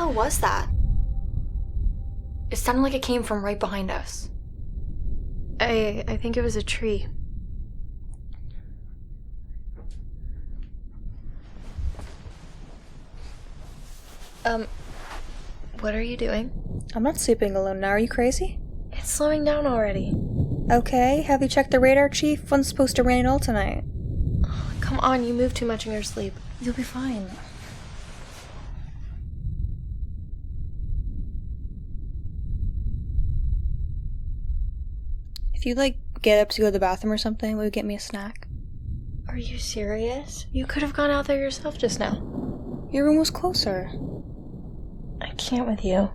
hell was that? It sounded like it came from right behind us. I think it was a tree. What are you doing? I'm not sleeping alone now. Are you crazy? It's slowing down already. Okay, have you checked the radar, Chief? When's supposed to rain all tonight? Oh, come on, you move too much in your sleep. You'll be fine. If you, get up to go to the bathroom or something, will you get me a snack? Are you serious? You could have gone out there yourself just now. Your room was closer. I can't with you.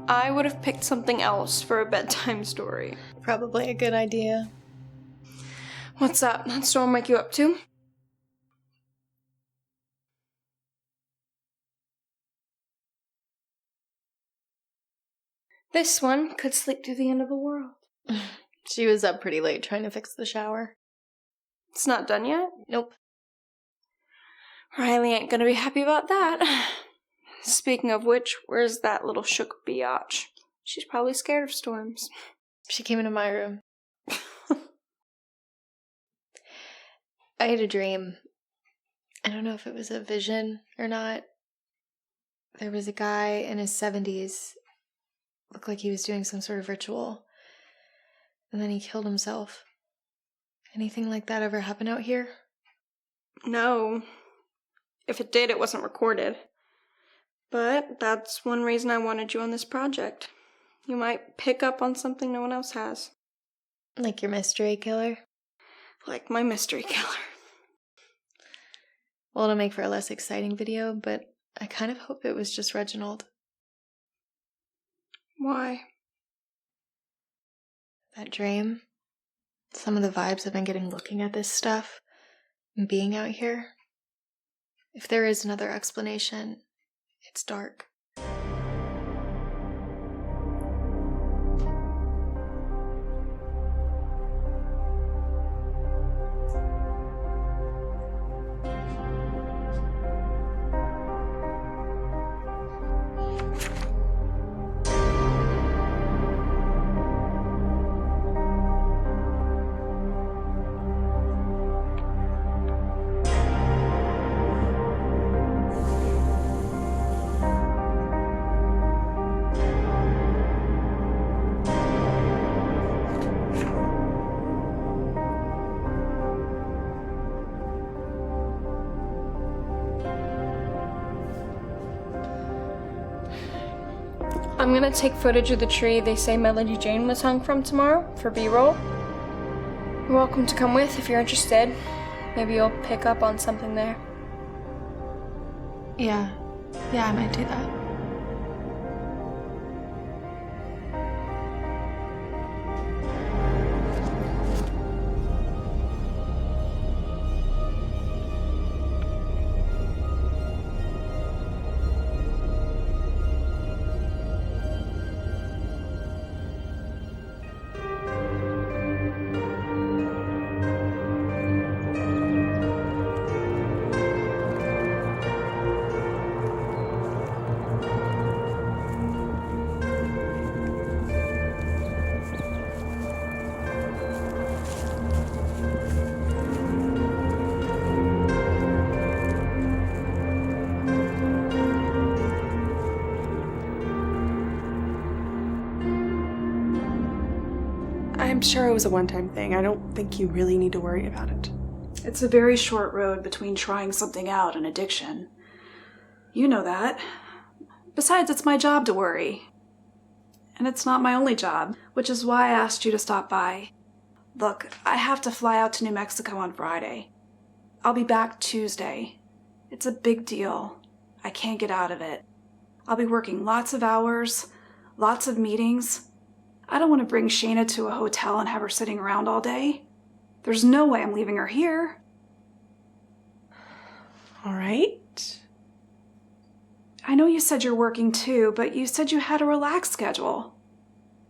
I would have picked something else for a bedtime story. Probably a good idea. What's that? That storm wake you up too? This one could sleep through the end of the world. She was up pretty late trying to fix the shower. It's not done yet? Nope. Riley ain't gonna be happy about that. Speaking of which, where's that little shook biatch? She's probably scared of storms. She came into my room. I had a dream. I don't know if it was a vision or not. There was a guy in his 70s. Looked like he was doing some sort of ritual. And then he killed himself. Anything like that ever happen out here? No. If it did, it wasn't recorded. But that's one reason I wanted you on this project. You might pick up on something no one else has. Like your mystery killer? Like my mystery killer. Well, it'll make for a less exciting video, but I kind of hope it was just Reginald. Why? That dream. Some of the vibes I've been getting looking at this stuff and being out here. If there is another explanation, it's dark. I'm gonna take footage of the tree they say Melody Jane was hung from tomorrow for B-roll. You're welcome to come with if you're interested. Maybe you'll pick up on something there. Yeah, I might do that. I'm sure it was a one-time thing. I don't think you really need to worry about it. It's a very short road between trying something out and addiction. You know that. Besides, it's my job to worry. And it's not my only job, which is why I asked you to stop by. Look, I have to fly out to New Mexico on Friday. I'll be back Tuesday. It's a big deal. I can't get out of it. I'll be working lots of hours, lots of meetings. I don't want to bring Shayna to a hotel and have her sitting around all day. There's no way I'm leaving her here. All right. I know you said you're working too, but you said you had a relaxed schedule.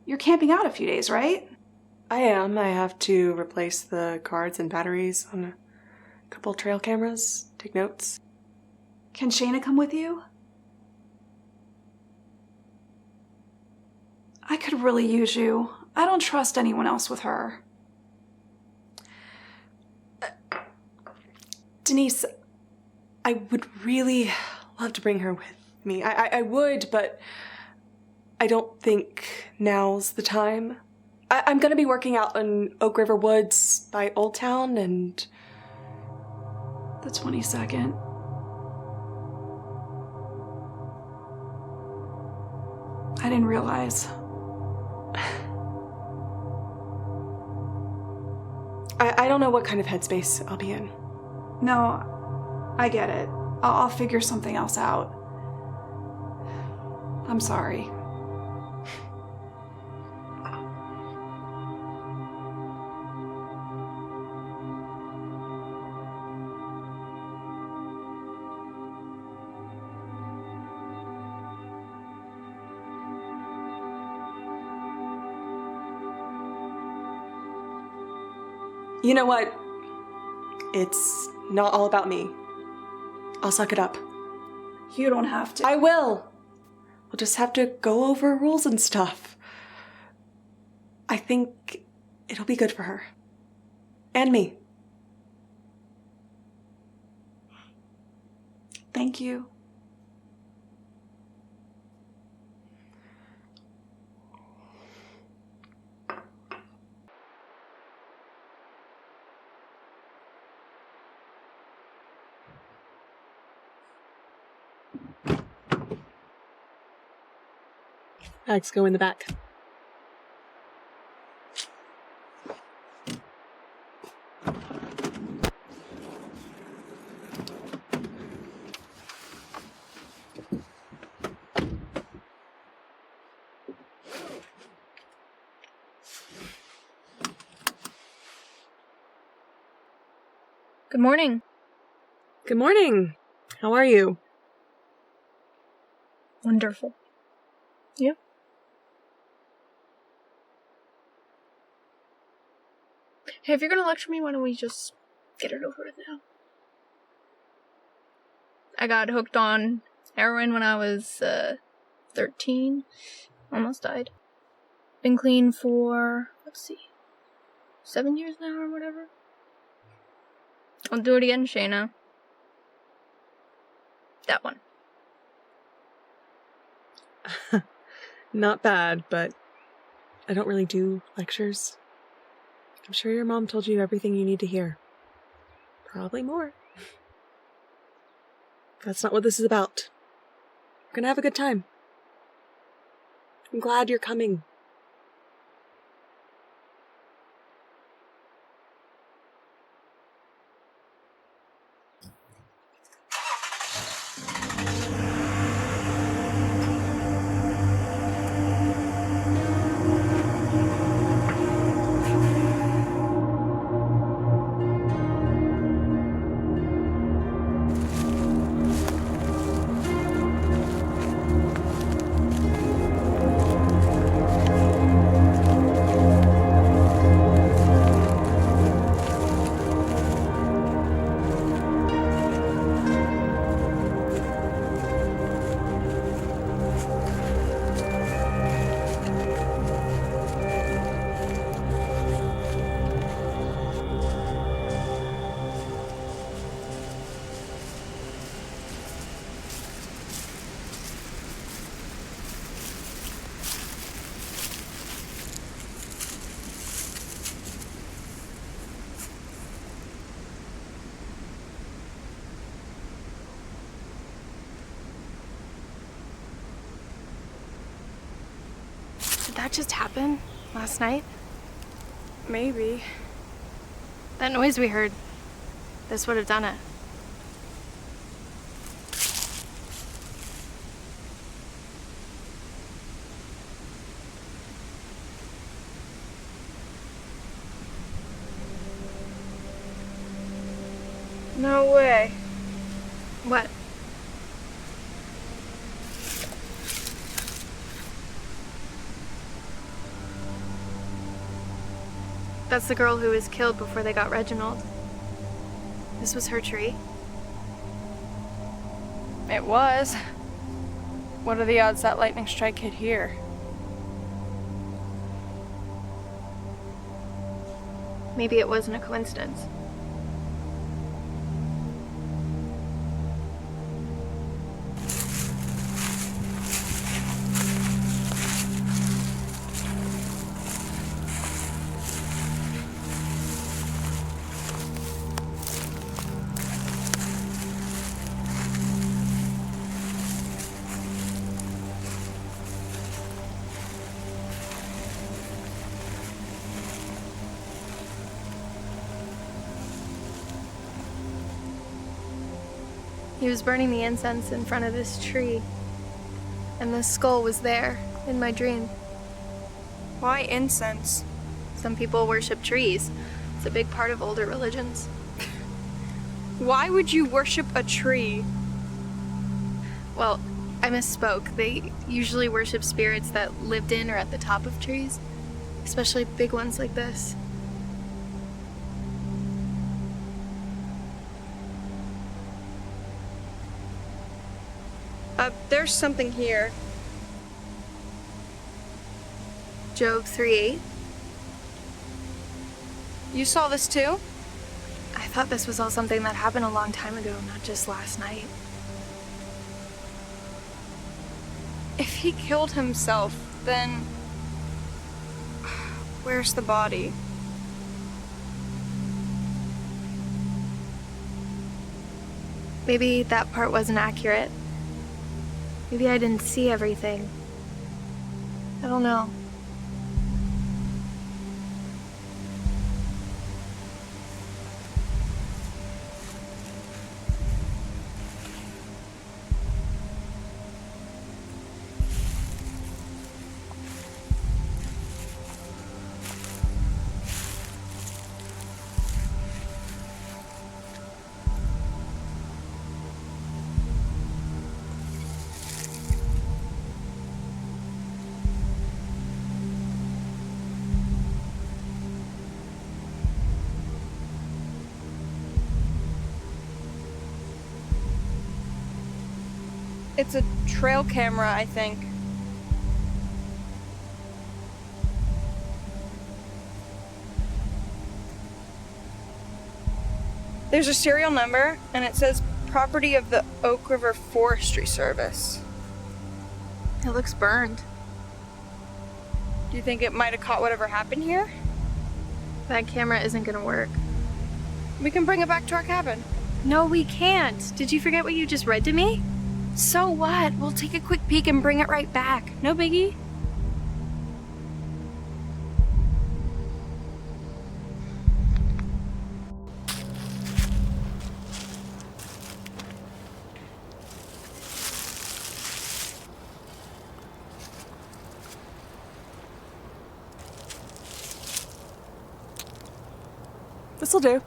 You're camping out a few days, right? I am. I have to replace the cards and batteries on a couple trail cameras, take notes. Can Shayna come with you? I could really use you. I don't trust anyone else with her. Denise, I would really love to bring her with me. I would, but I don't think now's the time. I'm going to be working out in Oak River Woods by Old Town and... The 22nd. I didn't realize. I don't know what kind of headspace I'll be in. No, I get it. I'll figure something else out. I'm sorry. You know what? It's not all about me. I'll suck it up. You don't have to. I will! We'll just have to go over rules and stuff. I think it'll be good for her. And me. Thank you. Bags go in the back. Good morning. Good morning. How are you? Wonderful. You? Hey, if you're gonna lecture me, why don't we just get it over with now? I got hooked on heroin when I was 13. Almost died. Been clean for, 7 years now or whatever. I'll do it again, Shayna. That one. Not bad, but I don't really do lectures. I'm sure your mom told you everything you need to hear. Probably more. That's not what this is about. We're gonna have a good time. I'm glad you're coming. Did that just happen last night? Maybe. That noise we heard, this would have done it. No way. What? That's the girl who was killed before they got Reginald. This was her tree. It was. What are the odds that lightning strike hit here? Maybe it wasn't a coincidence. He was burning the incense in front of this tree, and the skull was there in my dream. Why incense? Some people worship trees. It's a big part of older religions. Why would you worship a tree? Well, I misspoke. They usually worship spirits that lived in or at the top of trees, especially big ones like this. There's something here. Job 3:8. You saw this too? I thought this was all something that happened a long time ago, not just last night. If he killed himself, then where's the body? Maybe that part wasn't accurate. Maybe I didn't see everything. I don't know. It's a trail camera, I think. There's a serial number, and it says property of the Oak River Forestry Service. It looks burned. Do you think it might have caught whatever happened here? That camera isn't gonna work. We can bring it back to our cabin. No, we can't. Did you forget what you just read to me? So what? We'll take a quick peek and bring it right back. No biggie. This'll do.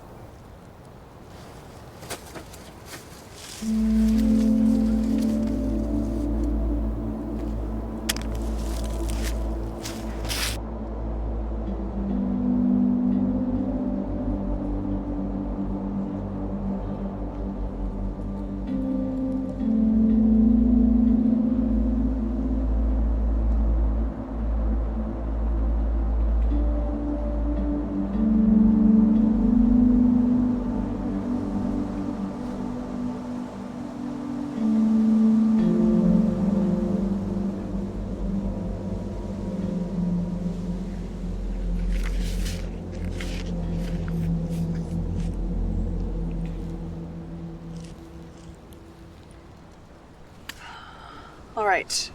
All right.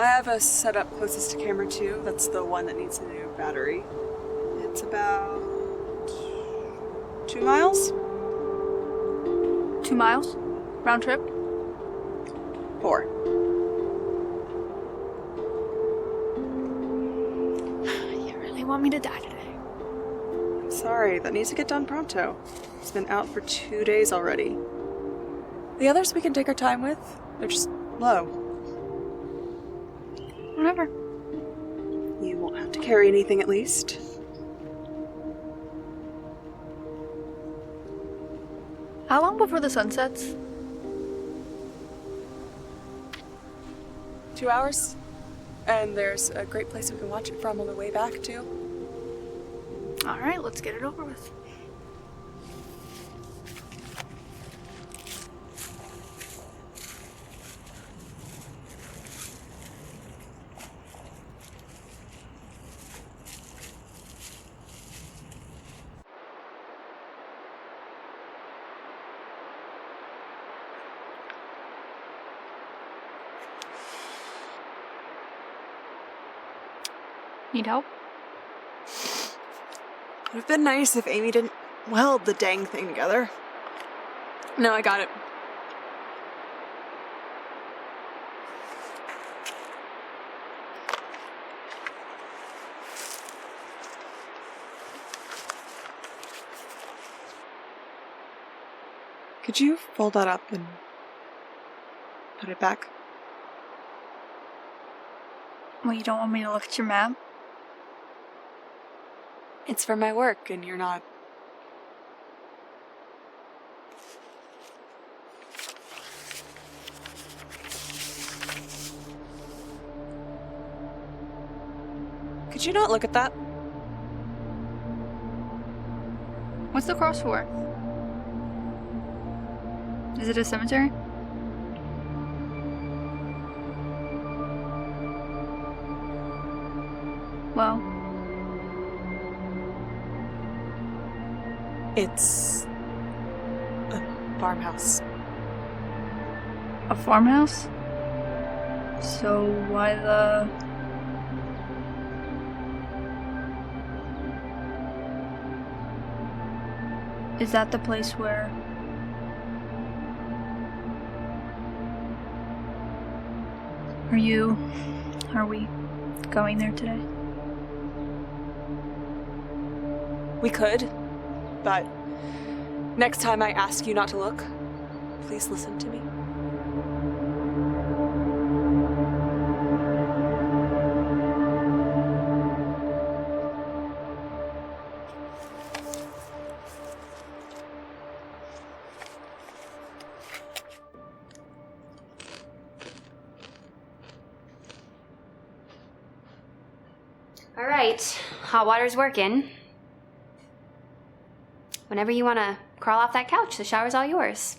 I have a setup closest to camera 2. That's the one that needs a new battery. It's about 2 miles? 2 miles? Round trip? 4. You really want me to die today? I'm sorry, that needs to get done pronto. It's been out for 2 days already. The others we can take our time with. They're just low. Whatever. You won't have to carry anything at least. How long before the sun sets? 2 hours. And there's a great place we can watch it from on the way back, too. Alright, let's get it over with. Need help? It would have been nice if Amy didn't weld the dang thing together. No, I got it. Could you fold that up and put it back? Well, you don't want me to look at your map? It's for my work, and you're not. Could you not look at that? What's the cross for? Is it a cemetery? Well, It's a farmhouse. a farmhouse? So why the... Is that the place where... Are we going there today? We could, but next time I ask you not to look, please listen to me. All right, hot water's working. Whenever you want to crawl off that couch, the shower's all yours.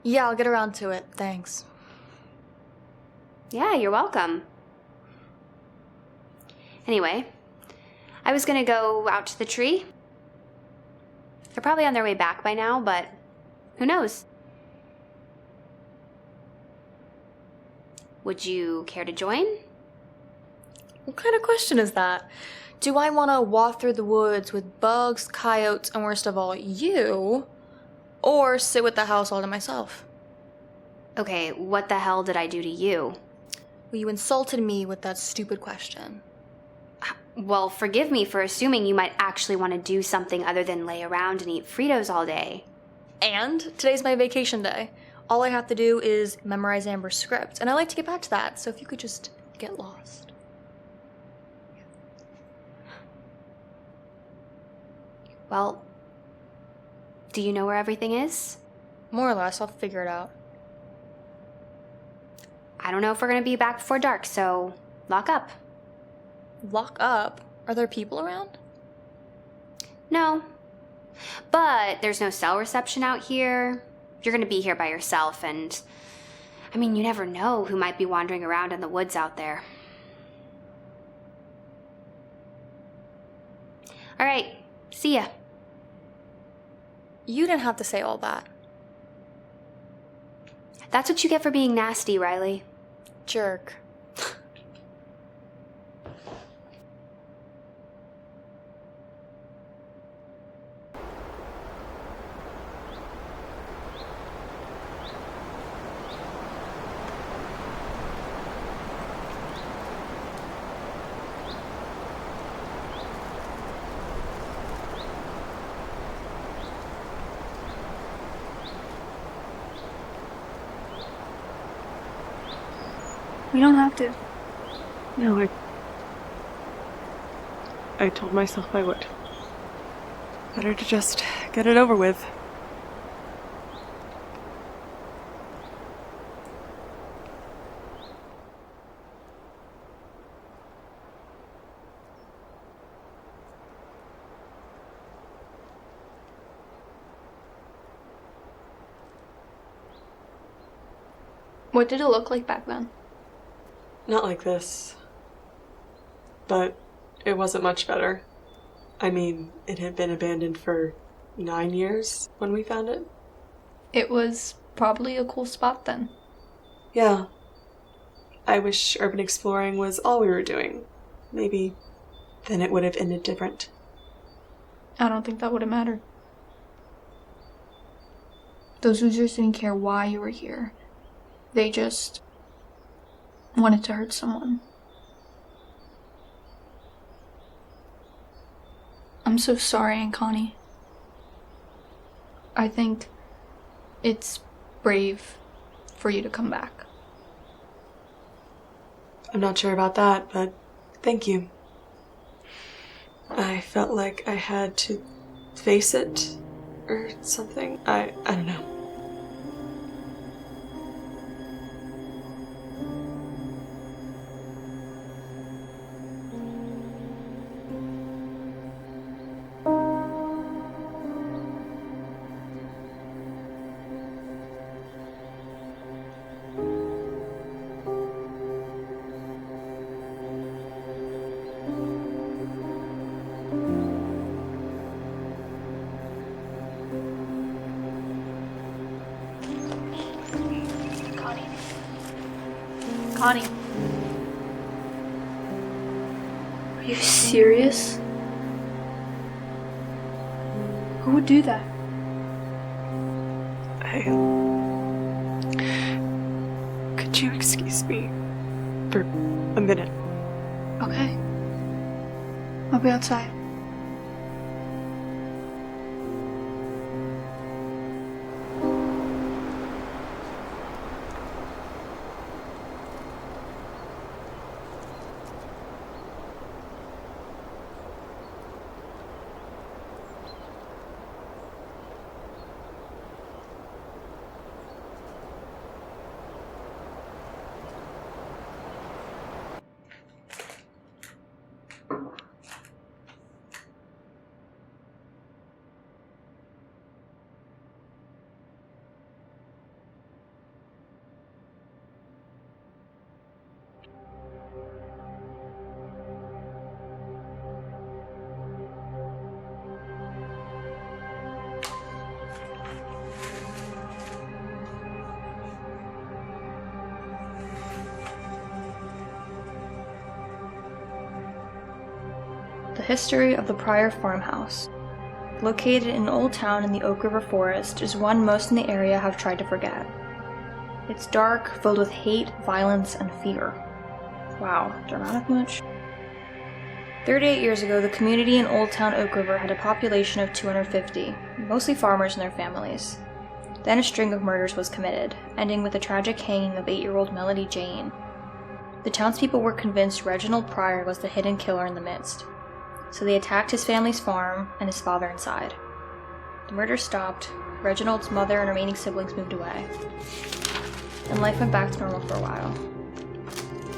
Yeah, I'll get around to it. Thanks. Yeah, you're welcome. Anyway, I was gonna go out to the tree. They're probably on their way back by now, but who knows? Would you care to join? What kind of question is that? Do I want to walk through the woods with bugs, coyotes, and worst of all, you? Or sit with the house all to myself? Okay, what the hell did I do to you? Well, you insulted me with that stupid question. Well, forgive me for assuming you might actually want to do something other than lay around and eat Fritos all day. And today's my vacation day. All I have to do is memorize Amber's script, and I like to get back to that, so if you could just get lost. Well, do you know where everything is? More or less, I'll figure it out. I don't know if we're going to be back before dark, so lock up. Lock up? Are there people around? No. But there's no cell reception out here. You're going to be here by yourself, and I mean, you never know who might be wandering around in the woods out there. All right, see ya. You didn't have to say all that. That's what you get for being nasty, Riley. Jerk. We don't have to. No, I told myself I would. Better to just get it over with. What did it look like back then? Not like this. But it wasn't much better. I mean, it had been abandoned for 9 years when we found it. It was probably a cool spot then. Yeah. I wish urban exploring was all we were doing. Maybe then it would have ended different. I don't think that would have mattered. Those losers didn't care why you were here. They just wanted to hurt someone. I'm so sorry, Aunt Connie. I think it's brave for you to come back. I'm not sure about that, but thank you. I felt like I had to face it or something. I don't know. Connie. Are you serious? Who would do that? Could you excuse me for a minute? Okay. I'll be outside. The history of the Pryor farmhouse. Located in an old town in the Oak River Forest, is one most in the area have tried to forget. It's dark, filled with hate, violence, and fear. Wow, dramatic much? 38 years ago, the community in Old Town Oak River had a population of 250, mostly farmers and their families. Then a string of murders was committed, ending with the tragic hanging of 8-year-old Melody Jane. The townspeople were convinced Reginald Pryor was the hidden killer in the midst, so they attacked his family's farm and his father inside. The murder stopped, Reginald's mother and remaining siblings moved away, and life went back to normal for a while.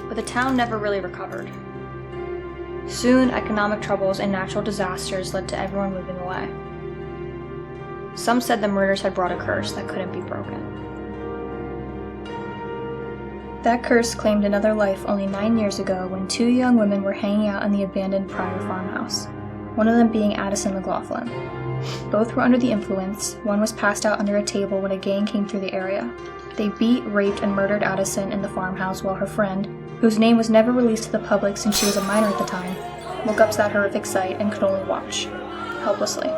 But the town never really recovered. Soon, economic troubles and natural disasters led to everyone moving away. Some said the murders had brought a curse that couldn't be broken. That curse claimed another life only 9 years ago when 2 young women were hanging out in the abandoned Pryor farmhouse, one of them being Addison McLaughlin. Both were under the influence. One was passed out under a table when a gang came through the area. They beat, raped, and murdered Addison in the farmhouse while her friend, whose name was never released to the public since she was a minor at the time, woke up to that horrific sight and could only watch, helplessly.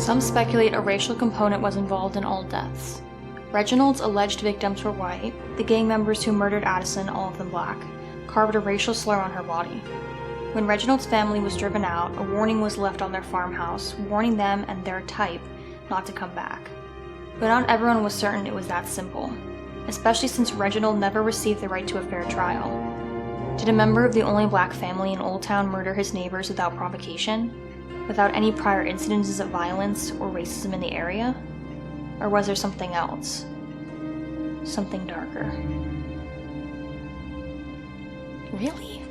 Some speculate a racial component was involved in all deaths. Reginald's alleged victims were white, the gang members who murdered Addison, all of them black, carved a racial slur on her body. When Reginald's family was driven out, a warning was left on their farmhouse, warning them and their type not to come back. But not everyone was certain it was that simple, especially since Reginald never received the right to a fair trial. Did a member of the only black family in Old Town murder his neighbors without provocation? Without any prior incidences of violence or racism in the area? Or was there something else? Something darker? Really?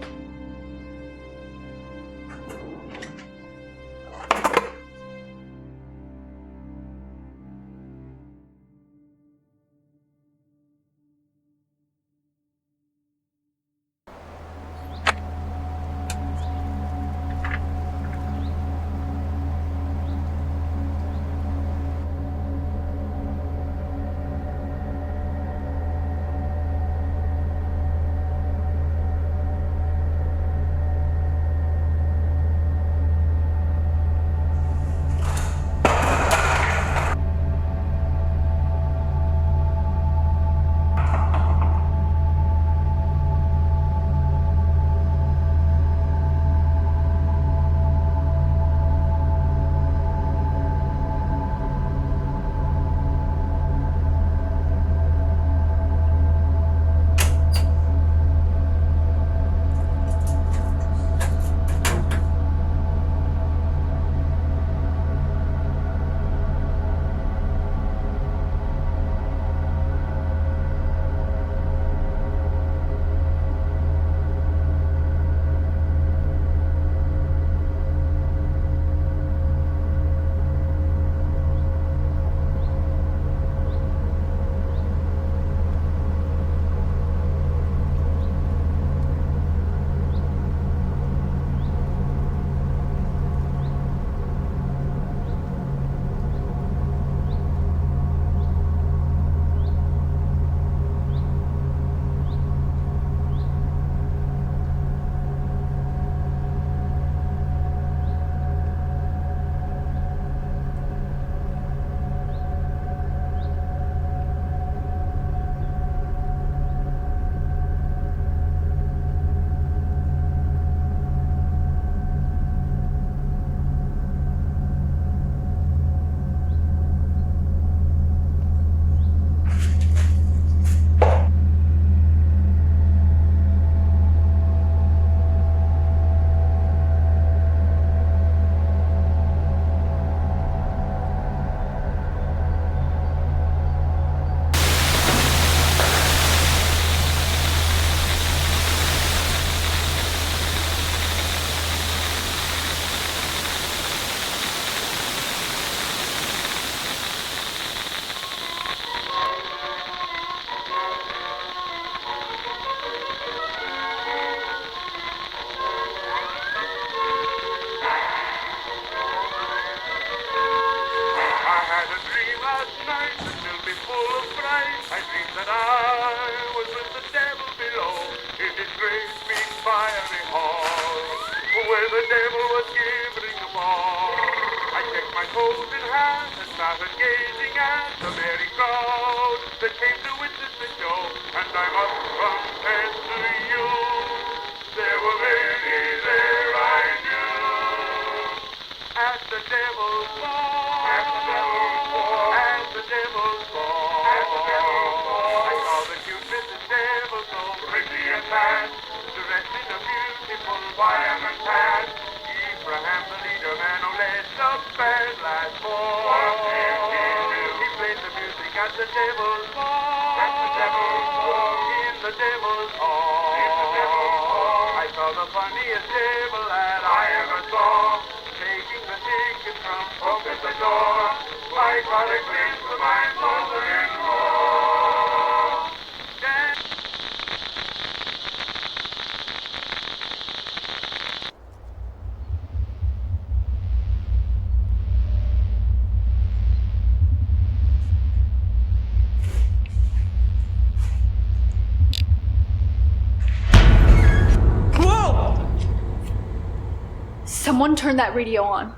Someone turn that radio on.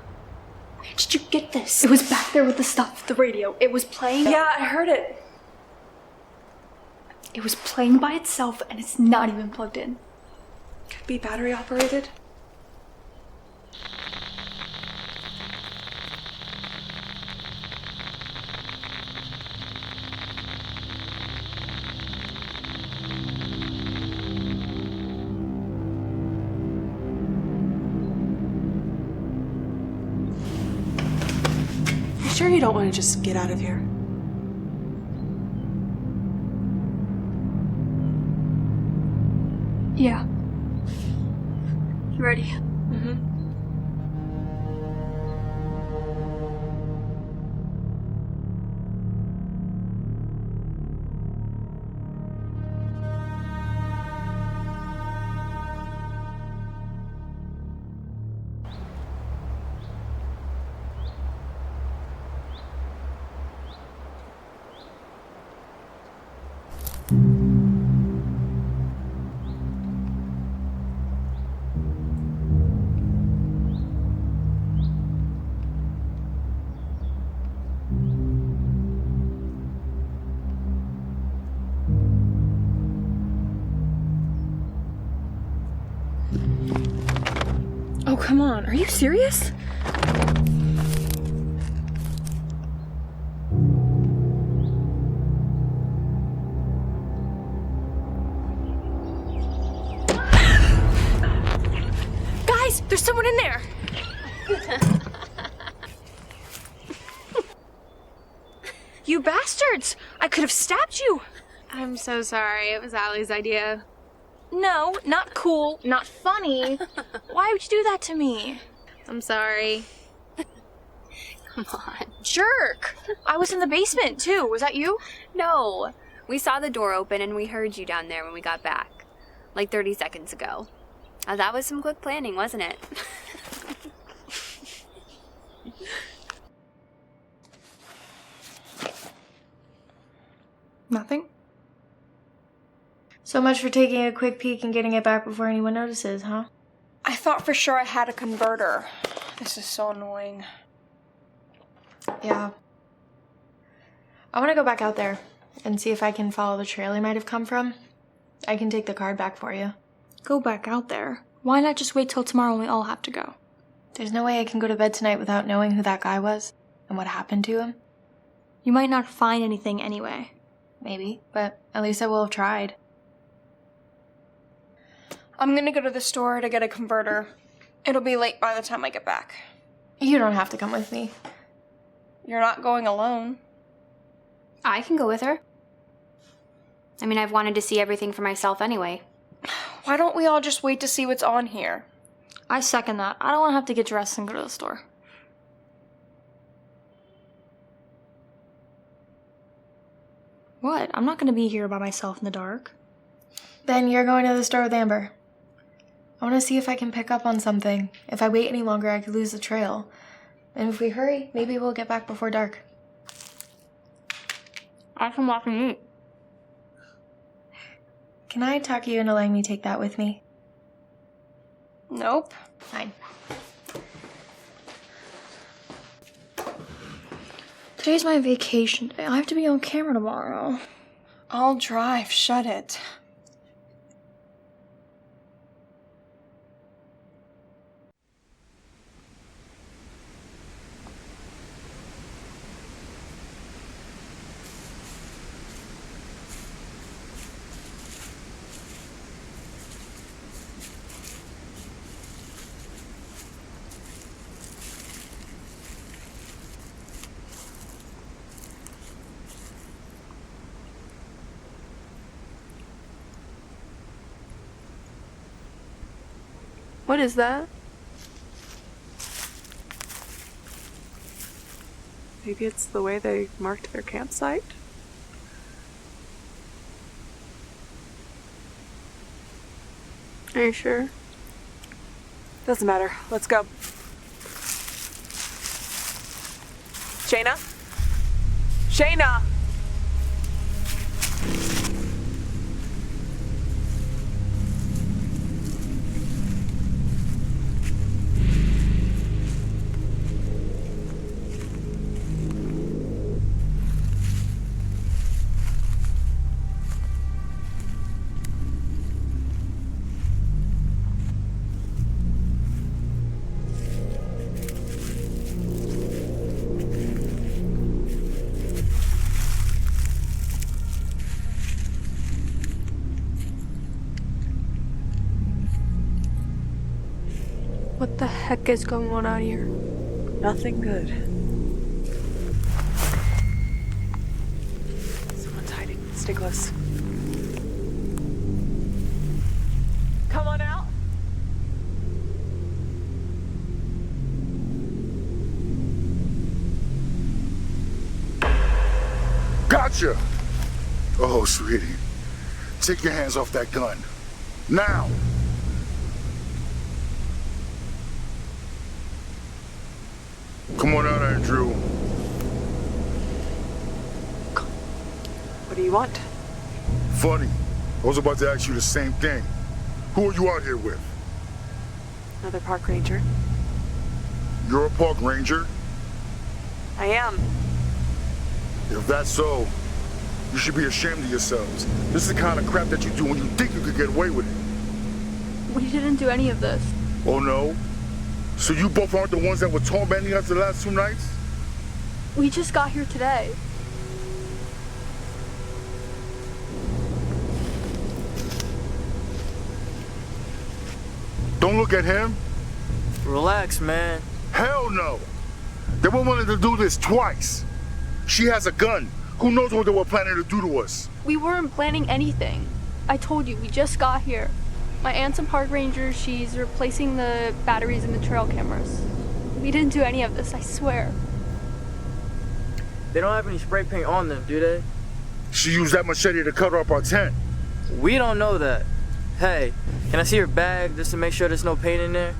Did you get this? It was back there with the stuff, the radio. It was playing. Yeah, I heard it. It was playing by itself and it's not even plugged in. Could be battery operated. You sure you don't want to just get out of here? Yeah. You ready? Mm-hmm. Oh, come on. Are you serious? Guys, there's someone in there. You bastards! I could have stabbed you. I'm so sorry. It was Allie's idea. No, not cool, not funny. Why would you do that to me? I'm sorry. Come on. Jerk! I was in the basement too. Was that you? No. We saw the door open and we heard you down there when we got back. Like 30 seconds ago. That was some quick planning, wasn't it? Nothing. So much for taking a quick peek and getting it back before anyone notices, huh? I thought for sure I had a converter. This is so annoying. Yeah. I want to go back out there and see if I can follow the trail he might have come from. I can take the card back for you. Go back out there. Why not just wait till tomorrow when we all have to go? There's no way I can go to bed tonight without knowing who that guy was and what happened to him. You might not find anything anyway. Maybe, but at least I will have tried. I'm gonna go to the store to get a converter. It'll be late by the time I get back. You don't have to come with me. You're not going alone. I can go with her. I mean, I've wanted to see everything for myself anyway. Why don't we all just wait to see what's on here? I second that. I don't want to have to get dressed and go to the store. What? I'm not going to be here by myself in the dark. Then you're going to the store with Amber. I want to see if I can pick up on something. If I wait any longer, I could lose the trail. And if we hurry, maybe we'll get back before dark. I can walk and eat. Can I talk you into letting me take that with me? Nope. Fine. Today's my vacation day. I have to be on camera tomorrow. I'll drive. Shut it. What is that? Maybe it's the way they marked their campsite? Are you sure? Doesn't matter. Let's go. Shayna? Shayna! heck is going on out here? Nothing good. Someone's hiding. Stay close. Come on out. Gotcha! Oh, sweetie. Take your hands off that gun. Now! Come on out, Andrew. What do you want? Funny. I was about to ask you the same thing. Who are you out here with? Another park ranger. You're a park ranger? I am. If that's so, you should be ashamed of yourselves. This is the kind of crap that you do when you think you could get away with it. We didn't do any of this. Oh no? So you both aren't the ones that were tormenting us the last 2 nights? We just got here today. Don't look at him. Relax, man. Hell no! They were wanting to do this twice. She has a gun. Who knows what they were planning to do to us? We weren't planning anything. I told you, we just got here. My aunt's a park ranger. She's replacing the batteries in the trail cameras. We didn't do any of this, I swear. They don't have any spray paint on them, do they? She used that machete to cover up our tent. We don't know that. Hey, can I see your bag just to make sure there's no paint in there?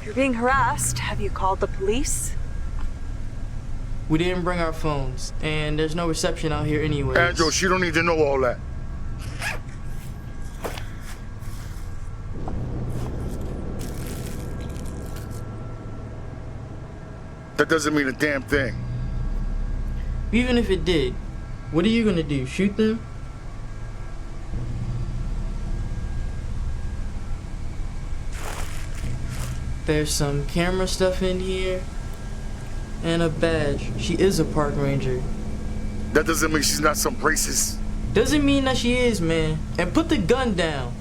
You're being harassed. Have you called the police? We didn't bring our phones, and there's no reception out here anyway. Andrew, she don't need to know all that. That doesn't mean a damn thing. Even if it did, what are you gonna do? Shoot them? There's some camera stuff in here. And a badge. She is a park ranger. That doesn't mean she's not some racist. Doesn't mean that she is, man. And put the gun down.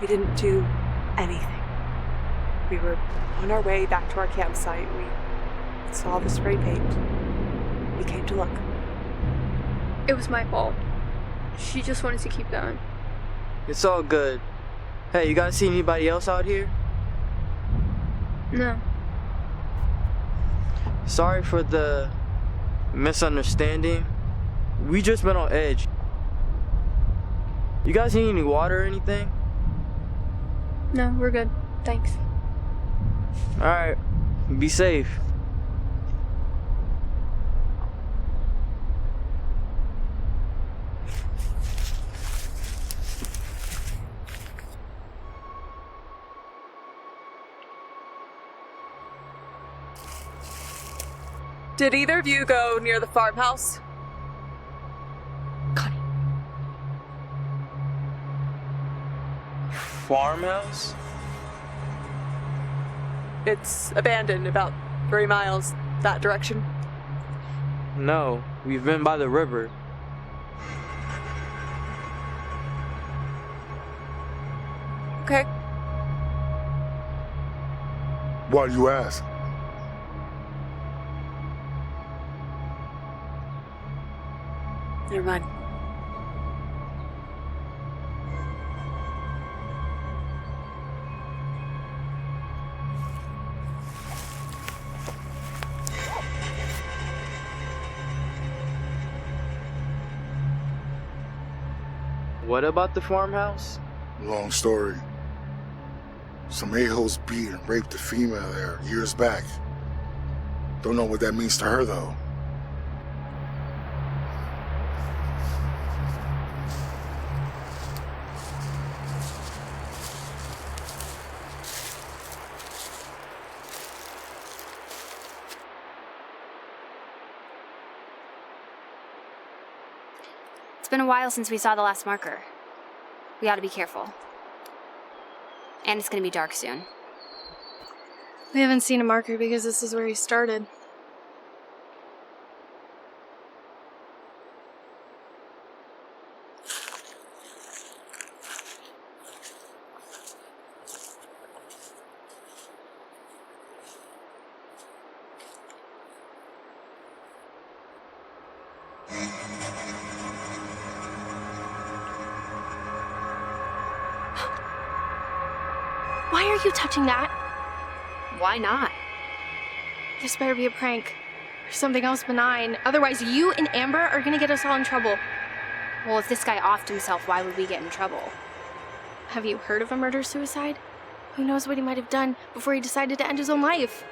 We didn't do anything. We were on our way back to our campsite. We saw the spray paint. We came to look. It was my fault. She just wanted to keep going. It's all good. Hey, you guys see anybody else out here? No. Sorry for the misunderstanding. We just been on edge. You guys need any water or anything? No, we're good. Thanks. Alright. Be safe. Did either of you go near the farmhouse? Connie. Farmhouse? It's abandoned about 3 miles that direction. No, we've been by the river. Okay. Why do you ask? Never mind. What about the farmhouse? Long story. Some a-holes beat and raped a female there years back. Don't know what that means to her, though. It's been a while since we saw the last marker. We ought to be careful. And it's gonna be dark soon. We haven't seen a marker because this is where he started. Why are you touching that? Why not? This better be a prank. Or something else benign. Otherwise, you and Amber are gonna get us all in trouble. Well, if this guy offed himself, why would we get in trouble? Have you heard of a murder-suicide? Who knows what he might have done before he decided to end his own life?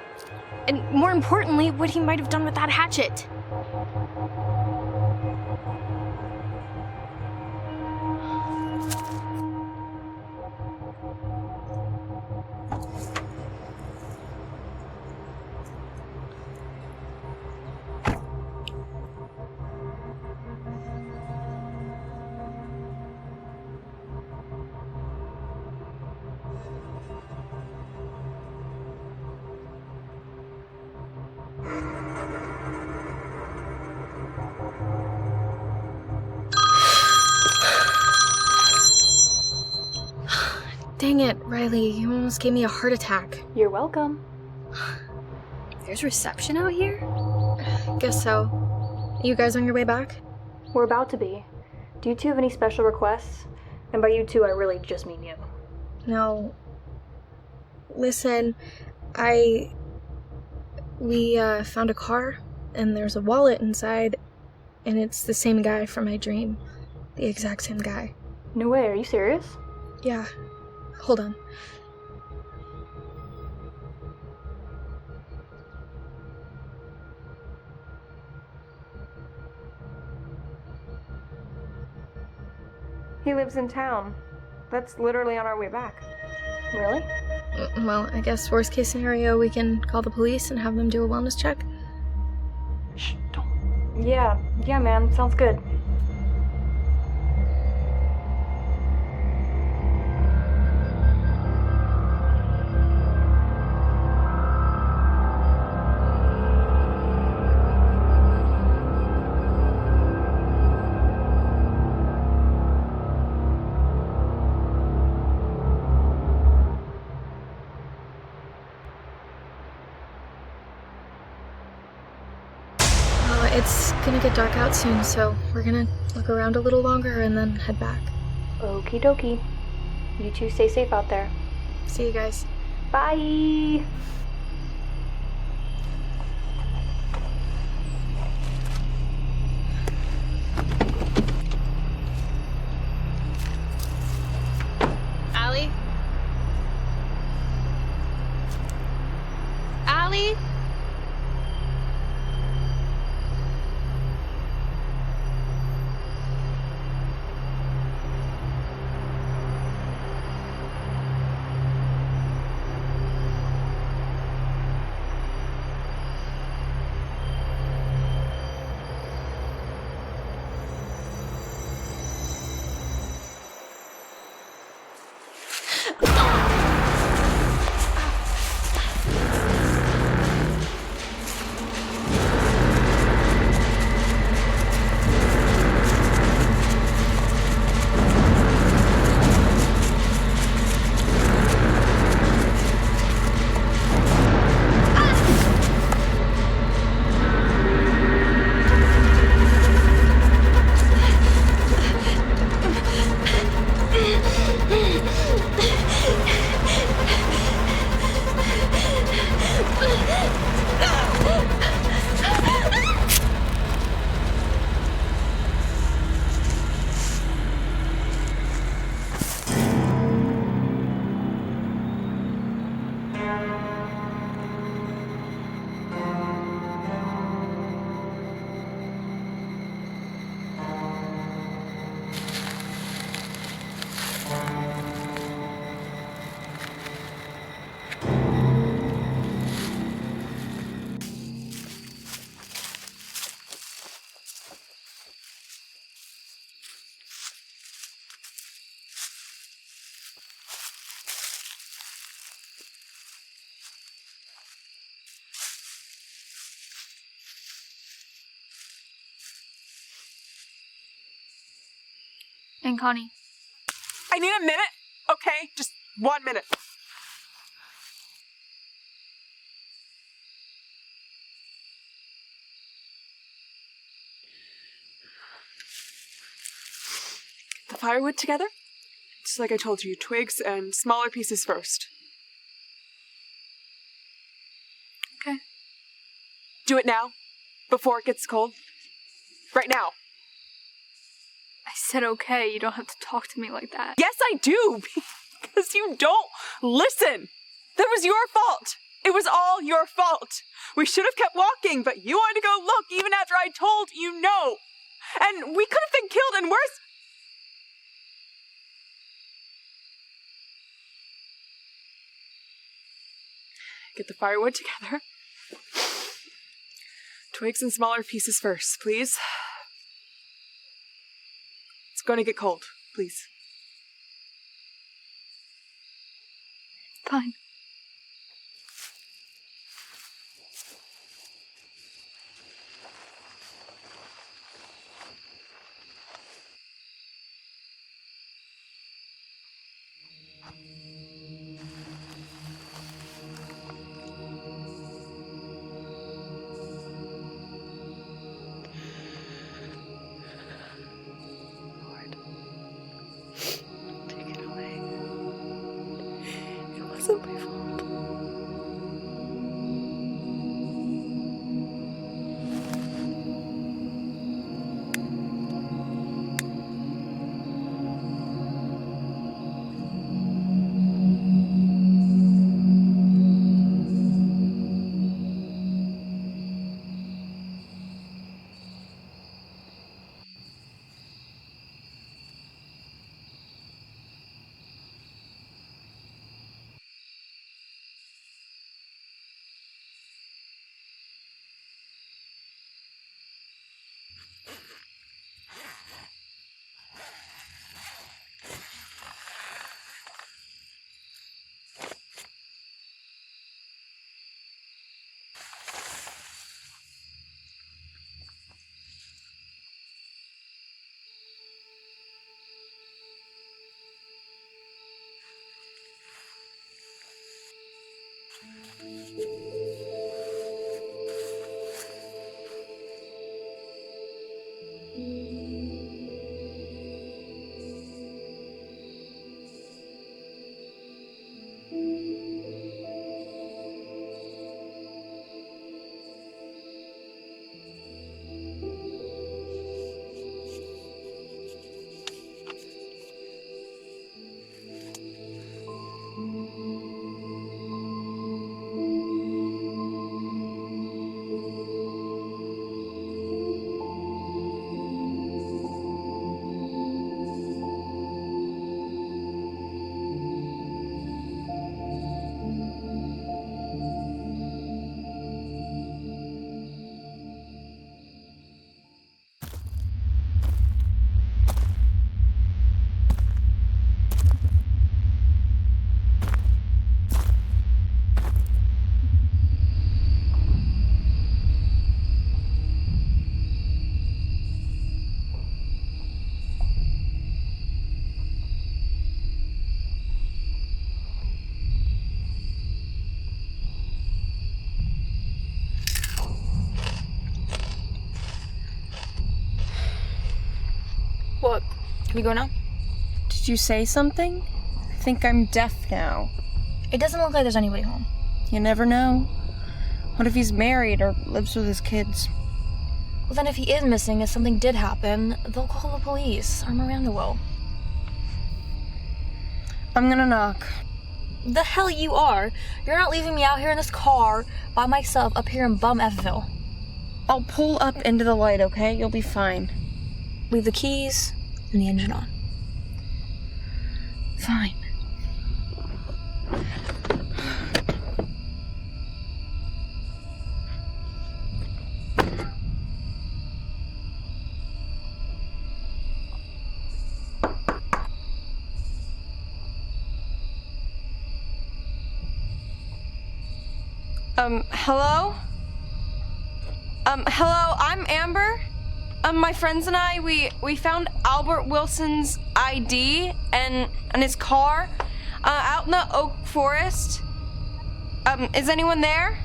And more importantly, what he might have done with that hatchet. Dang it, Riley, you almost gave me a heart attack. You're welcome. There's reception out here? Guess so. You guys on your way back? We're about to be. Do you two have any special requests? And by you two, I really just mean you. No. Listen, we found a car, and there's a wallet inside, and it's the same guy from my dream. The exact same guy. No way, are you serious? Yeah. Hold on. He lives in town. That's literally on our way back. Really? Well, I guess worst case scenario, we can call the police and have them do a wellness check. Shh, don't. Yeah, man, sounds good. It's gonna get dark out soon, so we're gonna look around a little longer and then head back. Okie dokie. You two stay safe out there. See you guys. Bye! Allie? Allie? And Connie. I need a minute, okay? Just 1 minute. The firewood together? Just like I told you, twigs and smaller pieces first. Okay. Do it now, before it gets cold. Right now. I said okay, you don't have to talk to me like that. Yes, I do, because you don't listen. That was your fault. It was all your fault. We should have kept walking, but you wanted to go look even after I told you no. And we could have been killed and worse. Get the firewood together. Twigs and smaller pieces first, please. It's going to get cold, please. Fine. What? Can we go now? Did you say something? I think I'm deaf now. It doesn't look like there's anybody home. You never know. What if he's married or lives with his kids? Well, then if he is missing, if something did happen, they'll call the police, or Miranda will. I'm gonna knock. The hell you are? You're not leaving me out here in this car by myself up here in bum F-ville. I'll pull up into the light, okay? You'll be fine. Leave the keys and the engine on. Fine. Hello? Hello, I'm Amber. My friends and I, we found Albert Wilson's ID and his car out in the oak forest. Is anyone there?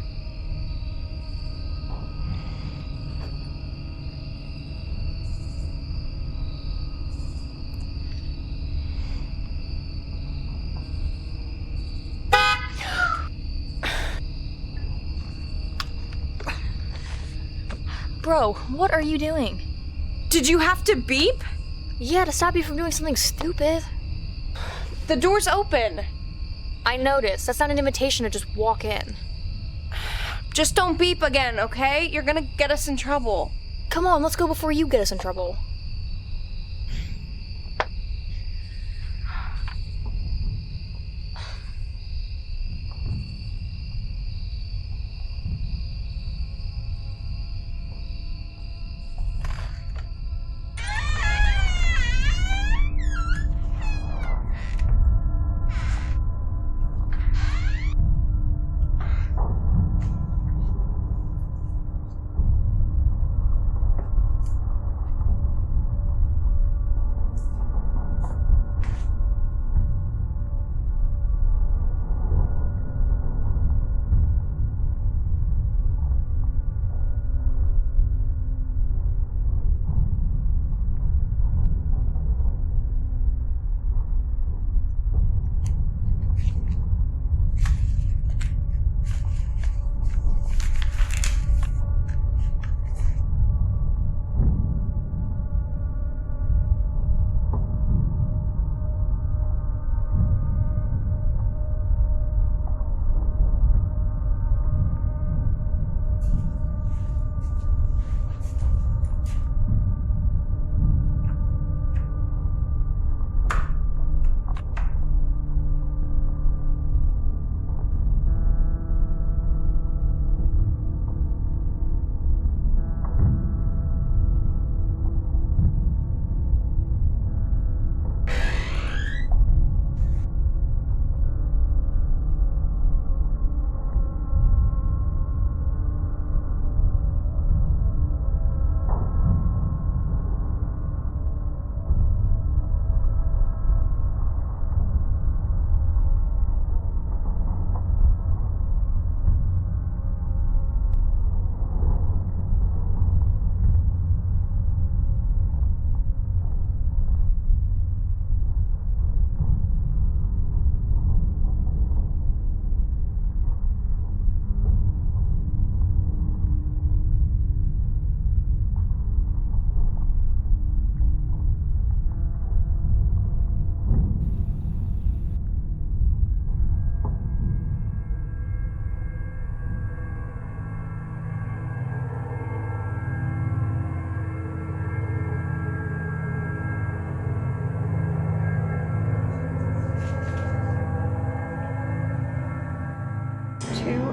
Bro, what are you doing? Did you have to beep? Yeah, to stop you from doing something stupid. The door's open. I noticed. That's not an invitation to just walk in. Just don't beep again, okay? You're gonna get us in trouble. Come on, let's go before you get us in trouble.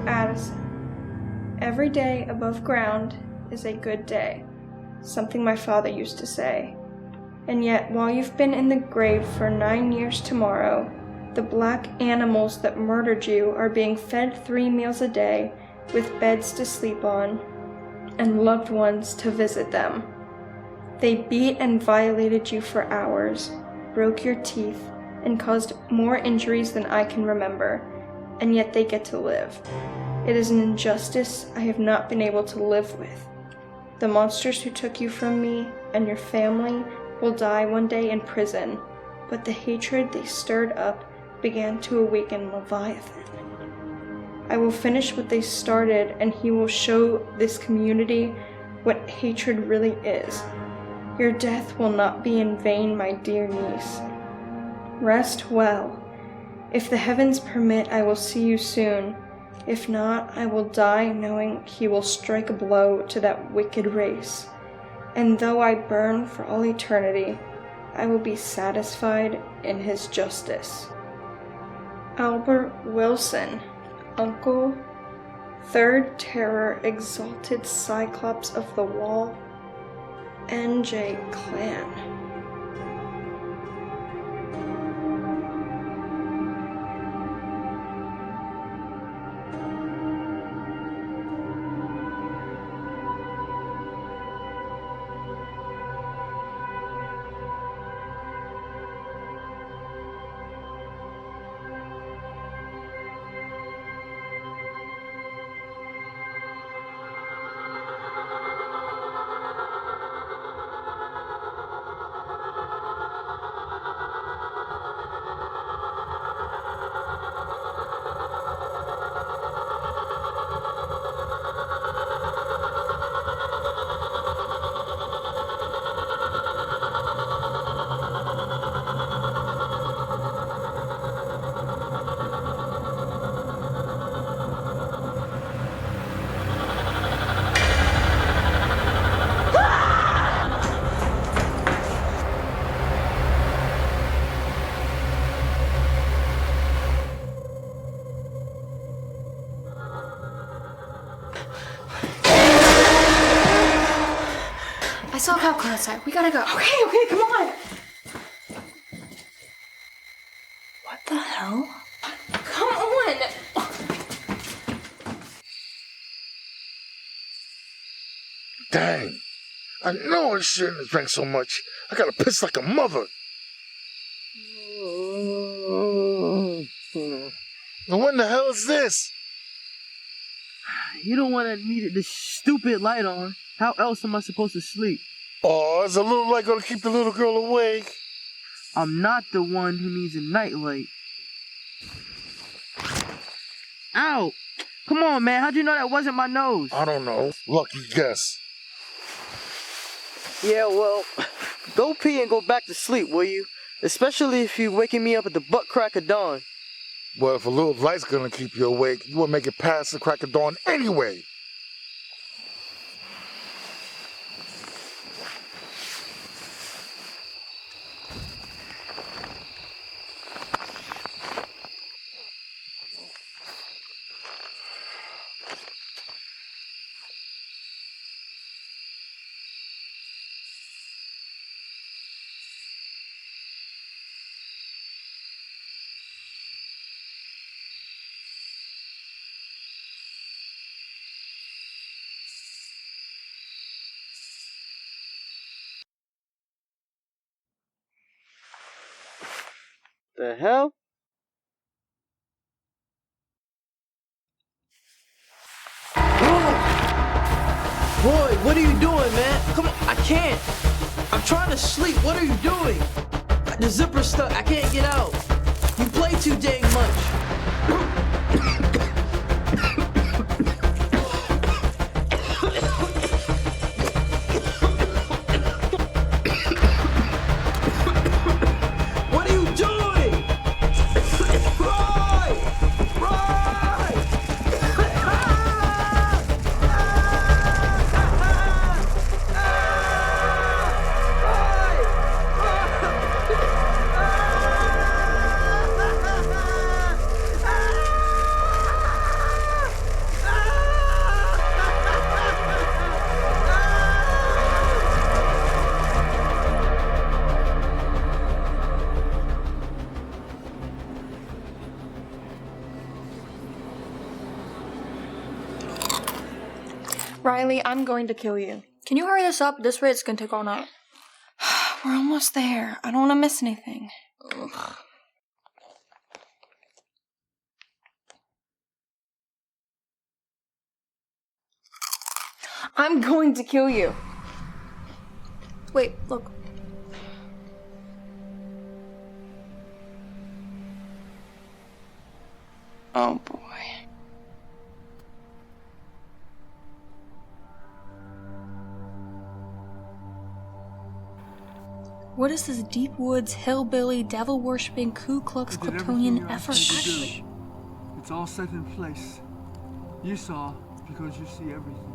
Addison. Every day above ground is a good day, something my father used to say. And yet, while you've been in the grave for 9 years tomorrow, the black animals that murdered you are being fed 3 meals a day, with beds to sleep on, and loved ones to visit them. They beat and violated you for hours, broke your teeth, and caused more injuries than I can remember, and yet they get to live. It is an injustice I have not been able to live with. The monsters who took you from me and your family will die one day in prison, but the hatred they stirred up began to awaken Leviathan. I will finish what they started, and he will show this community what hatred really is. Your death will not be in vain, my dear niece. Rest well. If the heavens permit, I will see you soon. If not, I will die knowing he will strike a blow to that wicked race. And though I burn for all eternity, I will be satisfied in his justice. Albert Wilson, Uncle, Third Terror, Exalted Cyclops of the Wall, NJ Clan. I saw a cop car outside. We gotta go. Okay, come on. What the hell? Come on. Dang. I know I shouldn't have drank so much. I gotta piss like a mother. Now when the hell is this? You don't want to need this stupid light on. How else am I supposed to sleep? Oh, is a little light gonna keep the little girl awake? I'm not the one who needs a nightlight. Ow! Come on, man. How'd you know that wasn't my nose? I don't know. Lucky guess. Yeah, well, go pee and go back to sleep, will you? Especially if you're waking me up at the butt crack of dawn. Well, if a little light's gonna keep you awake, you won't make it past the crack of dawn anyway. The hell? Boy, what are you doing, man? Come on, I can't. I'm trying to sleep. What are you doing? The zipper's stuck. I can't get out. You play too dang much. What are you doing? Roy! Riley, I'm going to kill you. Can you hurry this up? This way it's gonna take all night. We're almost there. I don't want to miss anything. Ugh. I'm going to kill you. Wait, look. Oh boy. What is this deep woods, hillbilly, devil-worshipping, Ku Klux Klantonian effort actually? It's all set in place. You saw because you see everything.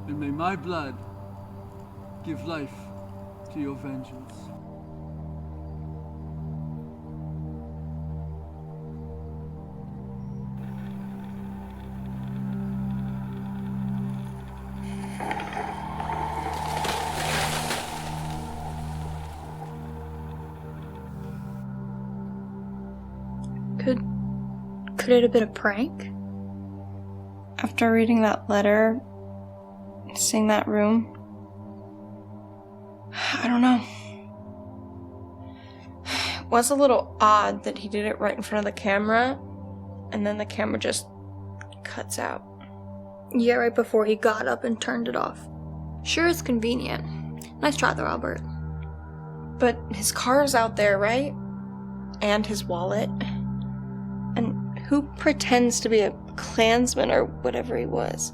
And may my blood give life to your vengeance. Could it have been a prank? After reading that letter, seeing that room, I don't know. It was a little odd that he did it right in front of the camera, and then the camera just cuts out. Yeah, right before he got up and turned it off. Sure is convenient. Nice try though, Albert. But his car's out there, right? And his wallet. And who pretends to be a Klansman or whatever he was?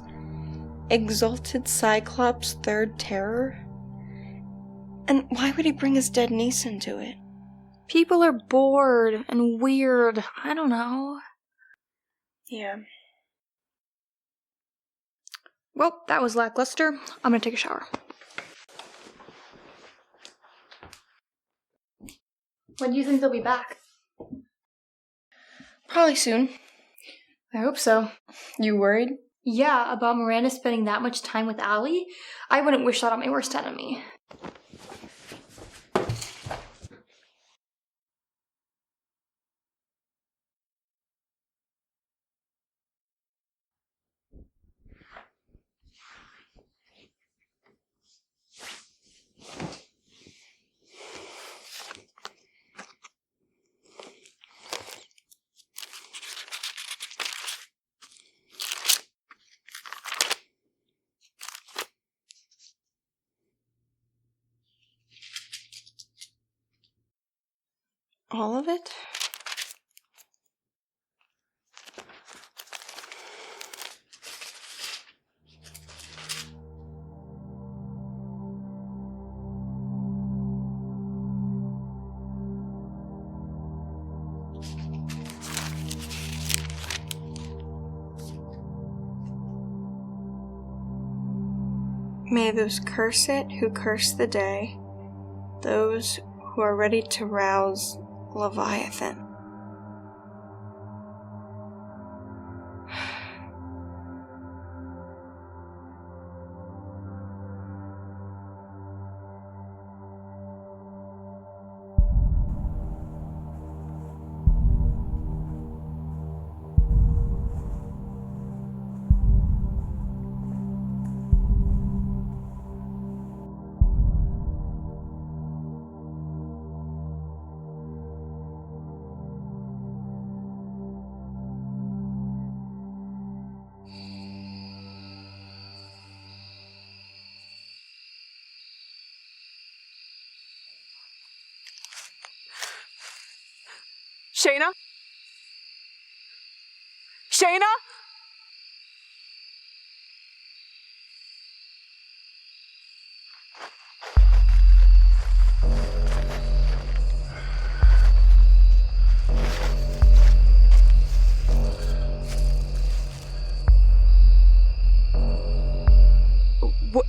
Exalted Cyclops' third terror? And why would he bring his dead niece into it? People are bored and weird. I don't know. Yeah. Well, that was lackluster. I'm gonna take a shower. When do you think they'll be back? Probably soon. I hope so. You worried? Yeah, about Miranda spending that much time with Allie? I wouldn't wish that on my worst enemy. All of it? May those curse it who curse the day, those who are ready to rouse Leviathan. Shayna? Shayna?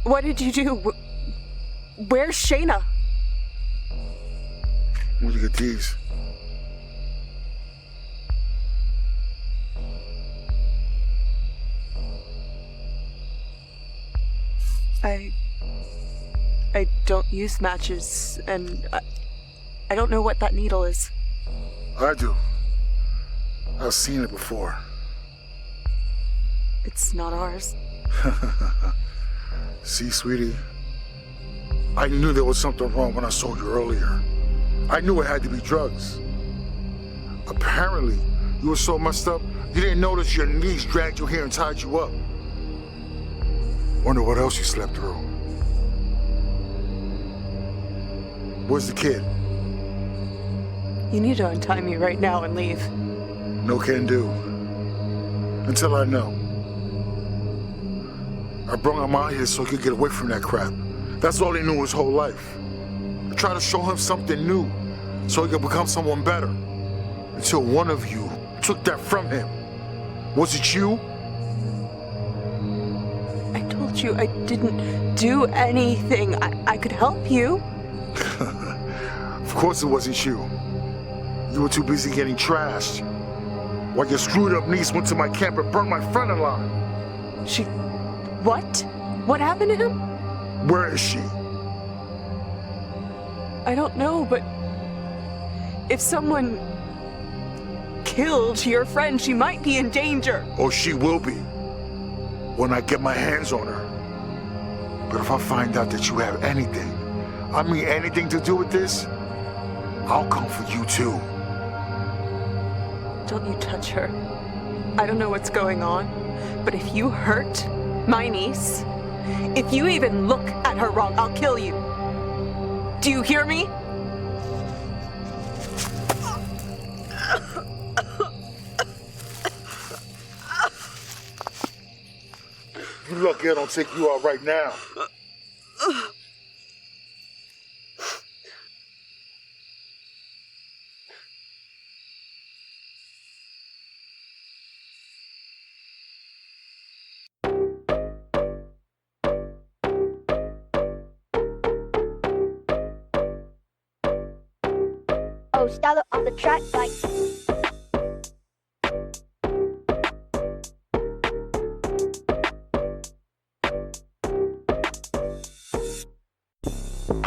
What did you do? Where's Shayna? Where'd you get these? I don't use matches, and I don't know what that needle is. I do. I've seen it before. It's not ours. See, sweetie? I knew there was something wrong when I saw you earlier. I knew it had to be drugs. Apparently, you were so messed up, you didn't notice your knees dragged you here and tied you up. Wonder what else you slept through. Where's the kid? You need to untie me right now and leave. No can do. Until I know. I brought him out here so he could get away from that crap. That's all he knew his whole life. I tried to show him something new so he could become someone better. Until one of you took that from him. Was it you? I told you I didn't do anything. I could help you. Of course it wasn't you. You were too busy getting trashed. While your screwed up niece went to my camp and burned my friend alive. She... What? What happened to him? Where is she? I don't know, but... if someone... killed your friend, she might be in danger. Oh, she will be. When I get my hands on her. But if I find out that you have anything, I mean anything to do with this, I'll come for you too. Don't you touch her. I don't know what's going on, but if you hurt my niece, if you even look at her wrong, I'll kill you. Do you hear me? You lucky I don't take you out right now. Oh, Stella on the track like. What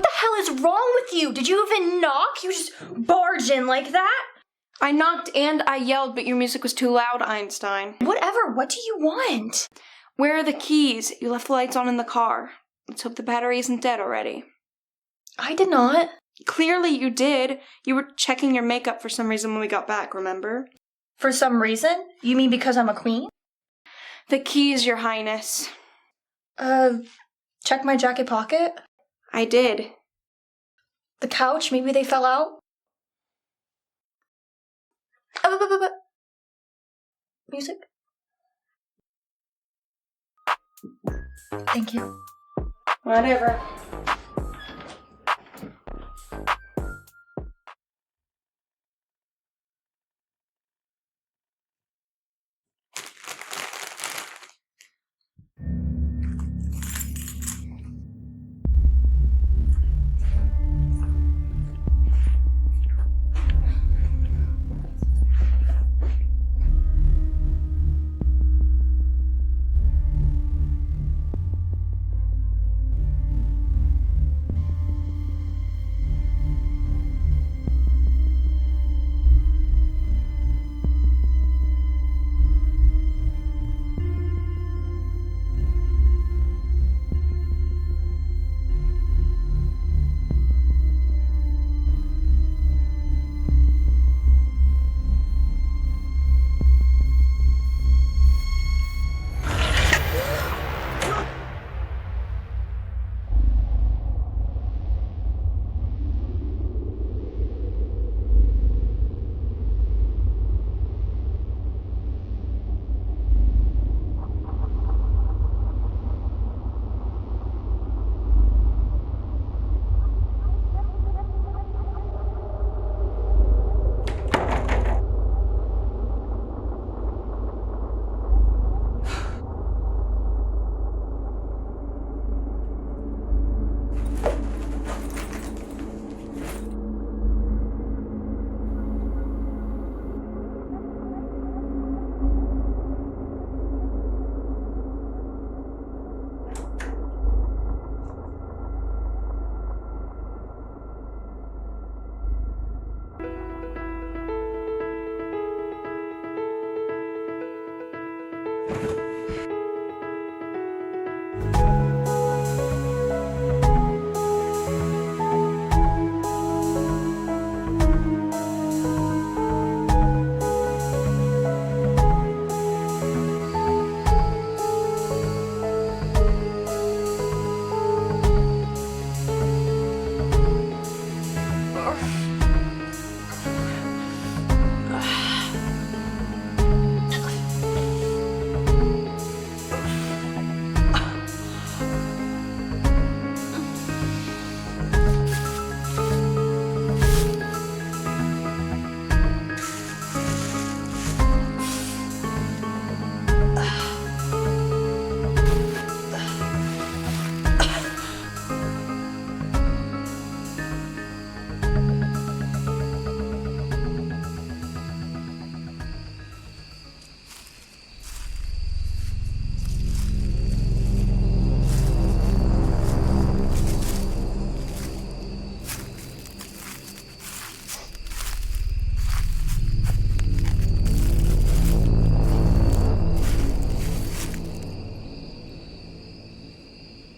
the hell is wrong with you? Did you even knock? You just barged in like that? I knocked and I yelled, but your music was too loud, Einstein. Whatever, what do you want? Where are the keys? You left the lights on in the car. Let's hope the battery isn't dead already. I did not. Clearly you did. You were checking your makeup for some reason when we got back, remember? For some reason? You mean because I'm a queen? The keys, Your Highness. Check my jacket pocket? I did. The couch, maybe they fell out? Music? Thank you. Whatever.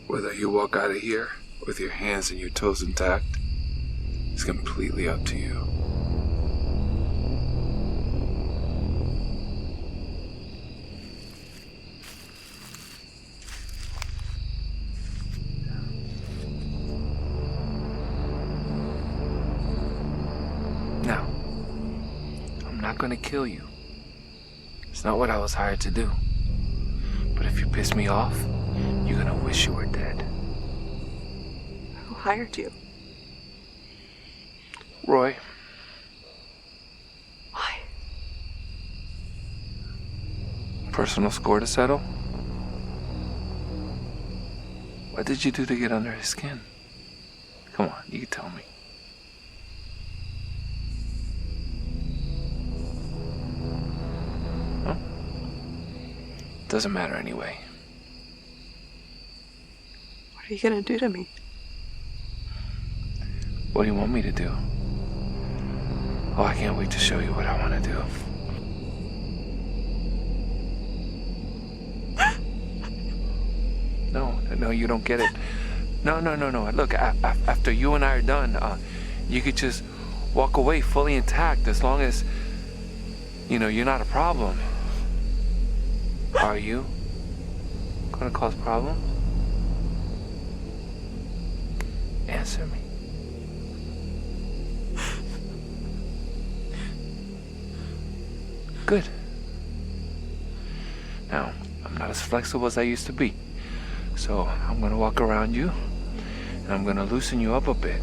Whether you walk out of here with your hands and your toes intact is completely up to you. Now, I'm not going to kill you. It's not what I was hired to do. But if you piss me off, you're gonna wish you were dead. Who hired you? Roy. Why? Personal score to settle? What did you do to get under his skin? Come on, you can tell me. Doesn't matter anyway. What are you gonna do to me? What do you want me to do? Oh, I can't wait to show you what I want to do. No, you don't get it. No. Look, after you and I are done, you could just walk away fully intact as long as, you're not a problem. Are you gonna cause problems? Answer me. Good. Now, I'm not as flexible as I used to be. So I'm gonna walk around you, and I'm gonna loosen you up a bit.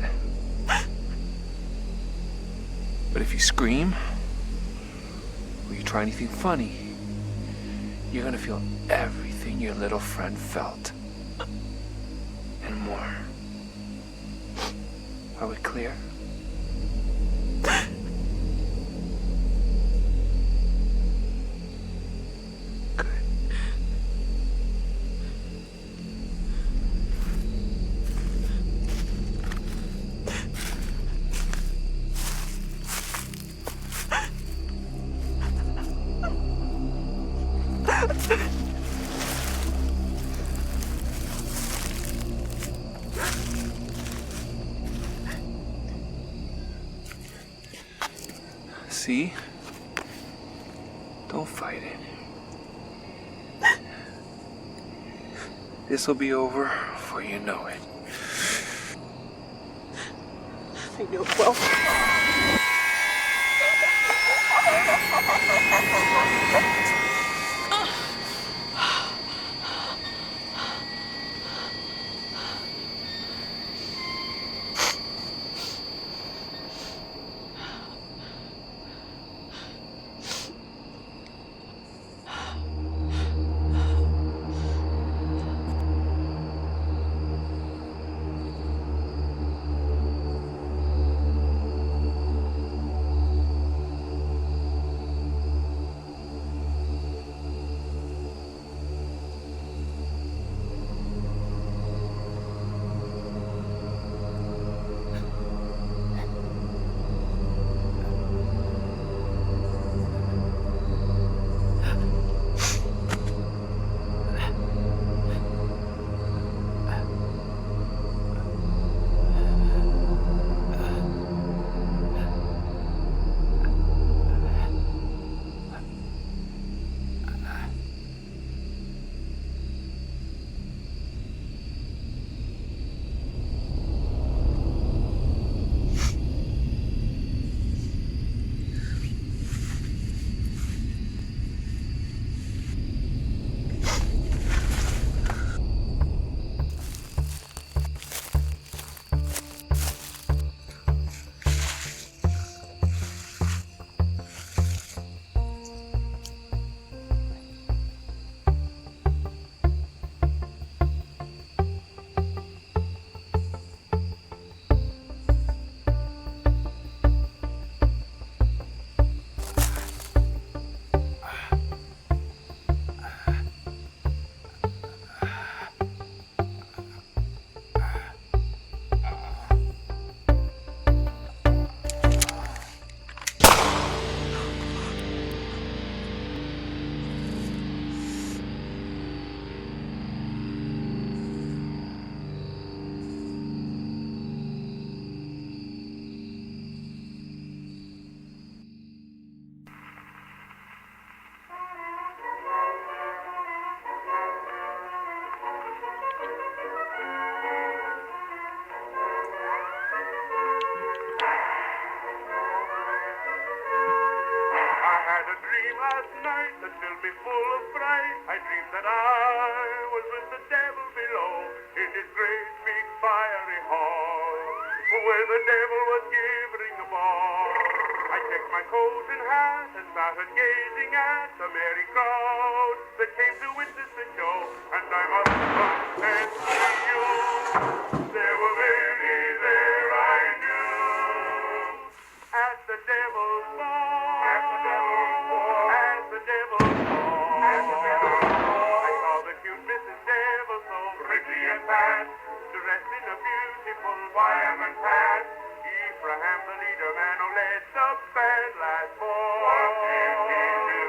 But if you scream, or you try anything funny, you're gonna feel everything your little friend felt. And more. Are we clear? See? Don't fight it. This'll be over before you know it. I know well. last night that filled me full of fright. I dreamed that I was with the devil below in his great big fiery hall, where the devil was giving a ball. I took my coat and hat and started gazing at the merry crowd that came to witness the show, and I must confess to you, there were many there I knew at the devil's ball. At the devil's ball. At the devil's ball. At the devil's ball. hat, dressed in a beautiful fireman hat. Abraham, the leader man who led the band last fall.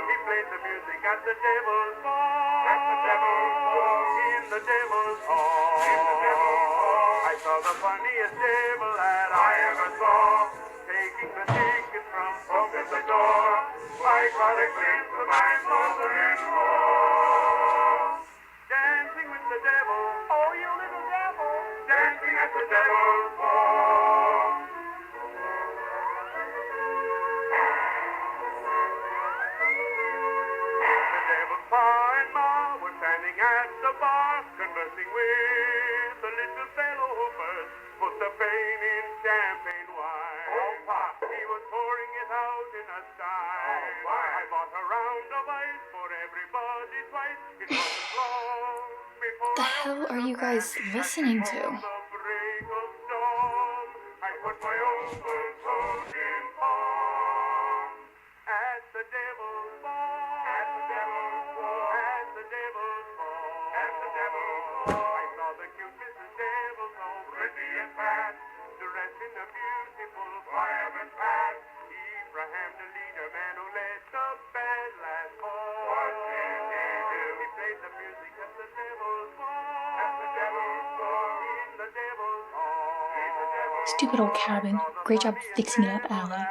He played the music at the devil's ball. At the devil's ball. In the devil's hall. In the devil's hall. I saw the funniest devil that I ever saw. Taking the ticket from folk at the door. I caught a glimpse of my mother-in-law. Dancing with the devil. Oh, you little devil. Dancing at the devil's ball. The devil's pa and ma were standing at the bar, conversing with the little fellow who first put the pain in champagne wine. Oh, Pop, he was pouring it out in a style. Oh, I bought a round of ice for everybody twice. It wasn't long before What the hell are you guys listening to? I put my uncle's coat in pawn. At the devil's ball. At the devil's ball. At the devil's ball. At the devil's ball. I saw the cute Mrs. Devil, so pretty and fat, dressed in a beautiful fireman's hat. Abraham, the leader man who led the band last fall. What did he do? He played the music at the devil's ball. At the devil's ball. In the devil's hall. In the devil's Stupid old cabin. Great job fixing it up, Allie.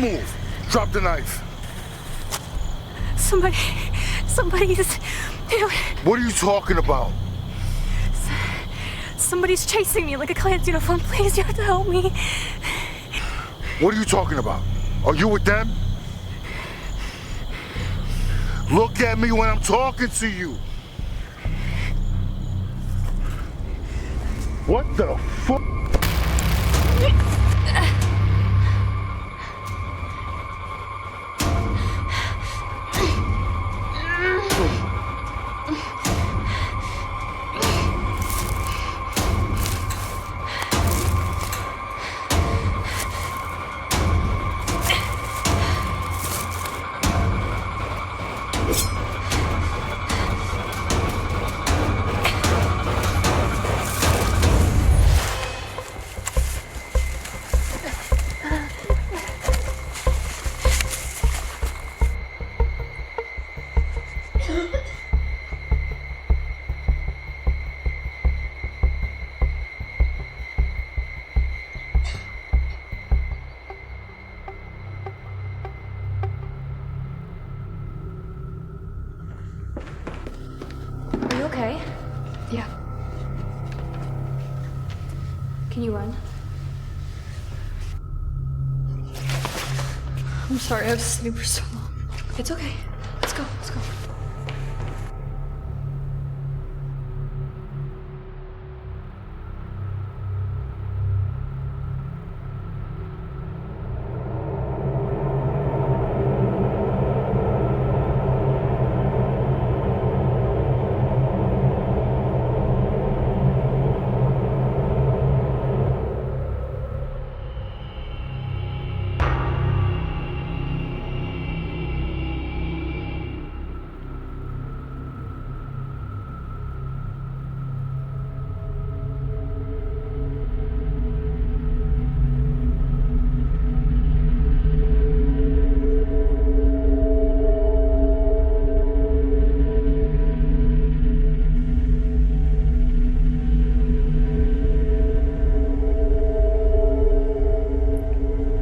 Don't move. Drop the knife. Somebody's... What are you talking about? Somebody's chasing me like a Klan's uniform. Please, you have to help me. What are you talking about? Are you with them? Look at me when I'm talking to you. What the fuck? Are you okay? Yeah. Can you run? I'm sorry, I was asleep for so long. It's okay. Let's go.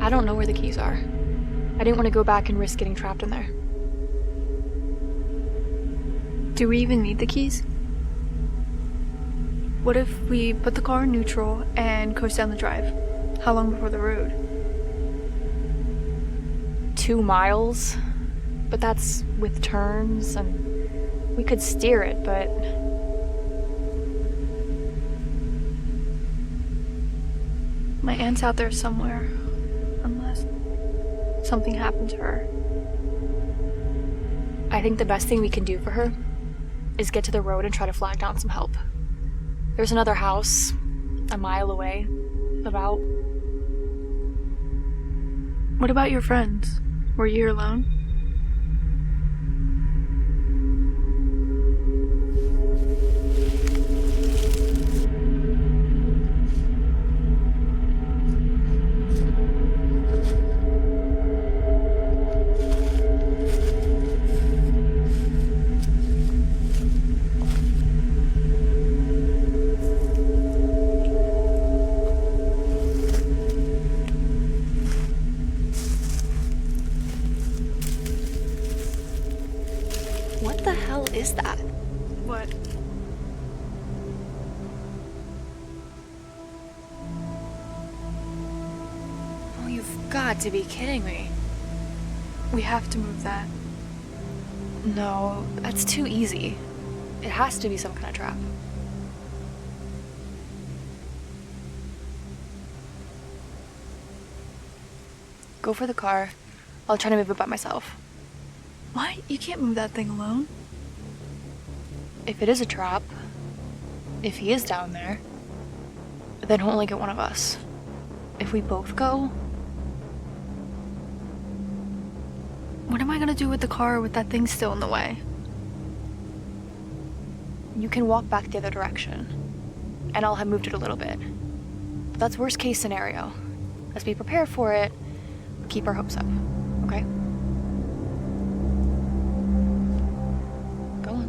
I don't know where the keys are. I didn't want to go back and risk getting trapped in there. Do we even need the keys? What if we put the car in neutral and coast down the drive? How long before the road? 2 miles? But that's with turns, and we could steer it, but... My aunt's out there somewhere. Unless something happened to her. I think the best thing we can do for her is get to the road and try to flag down some help. There's another house a mile away, about. What about your friends? Were you here alone? is that? What? Oh, you've got to be kidding me. We have to move that. No, that's too easy. It has to be some kind of trap. Go for the car. I'll try to move it by myself. What? You can't move that thing alone. If it is a trap, if he is down there, then he'll only get one of us. If we both go... What am I gonna do with the car with that thing still in the way? You can walk back the other direction, and I'll have moved it a little bit. But that's worst case scenario. Let's be prepared for it, keep our hopes up, okay? Go on.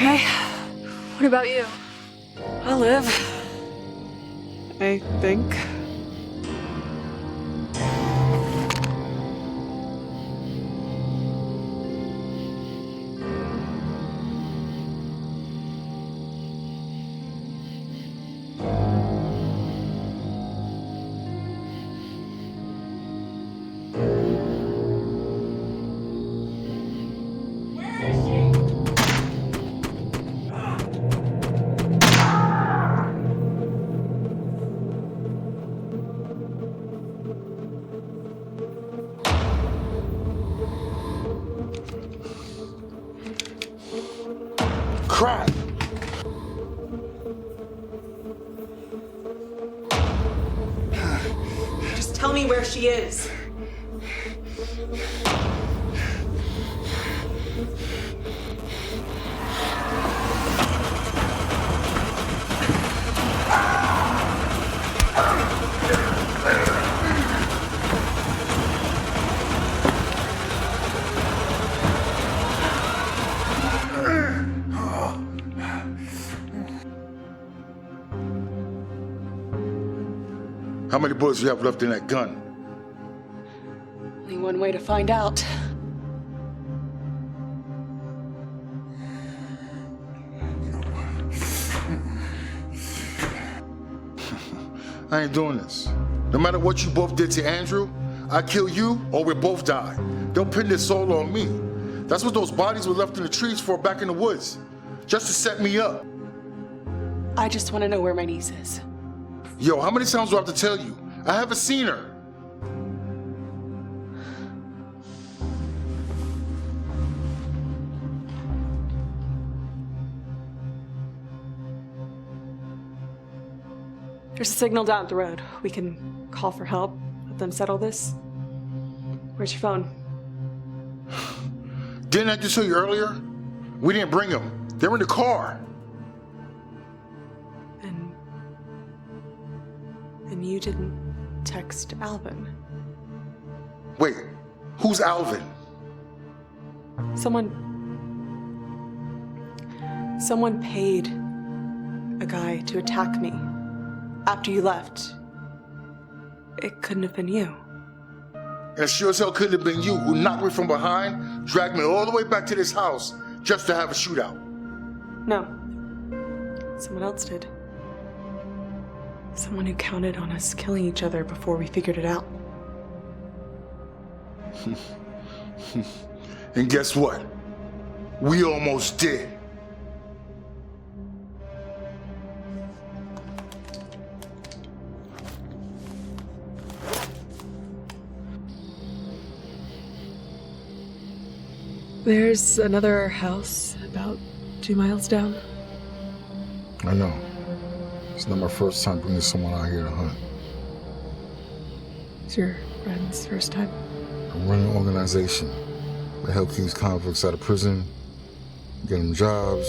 Okay. What about you? I'll live. I think. Crap! Just tell me where she is. How many bullets do you have left in that gun? Only one way to find out. I ain't doing this. No matter what you both did to Andrew, I kill you or we both die. They'll pin this soul on me. That's what those bodies were left in the trees for back in the woods. Just to set me up. I just want to know where my niece is. Yo, how many times do I have to tell you? I haven't seen her. There's a signal down the road. We can call for help, let them settle this. Where's your phone? Didn't I just tell you earlier? We didn't bring them. They were in the car. And you didn't text Alvin. Wait, who's Alvin? Someone paid a guy to attack me after you left. It couldn't have been you. And sure as hell couldn't have been you who knocked me from behind, dragged me all the way back to this house just to have a shootout. No. Someone else did. Someone who counted on us killing each other before we figured it out. And guess what? We almost did. There's another house about 2 miles down. I know. It's not my first time bringing someone out here to hunt. It's your friend's first time? I'm running an organization that helps these convicts out of prison, get them jobs,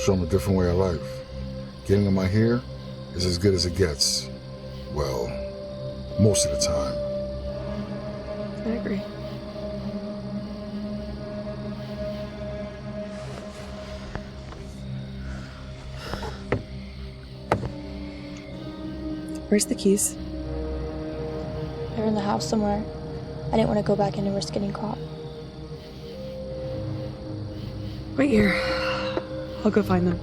show them a different way of life. Getting them out here is as good as it gets. Well, most of the time. I agree. Where's the keys? They're in the house somewhere. I didn't want to go back in and risk getting caught. Wait here. I'll go find them.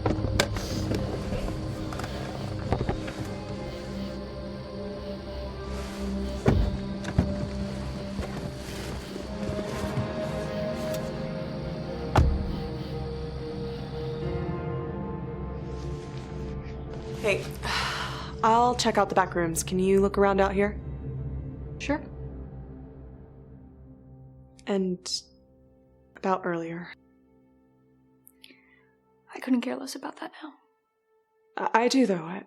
Hey, I'll check out the back rooms. Can you look around out here? Sure. And about earlier. I couldn't care less about that now. I do, though.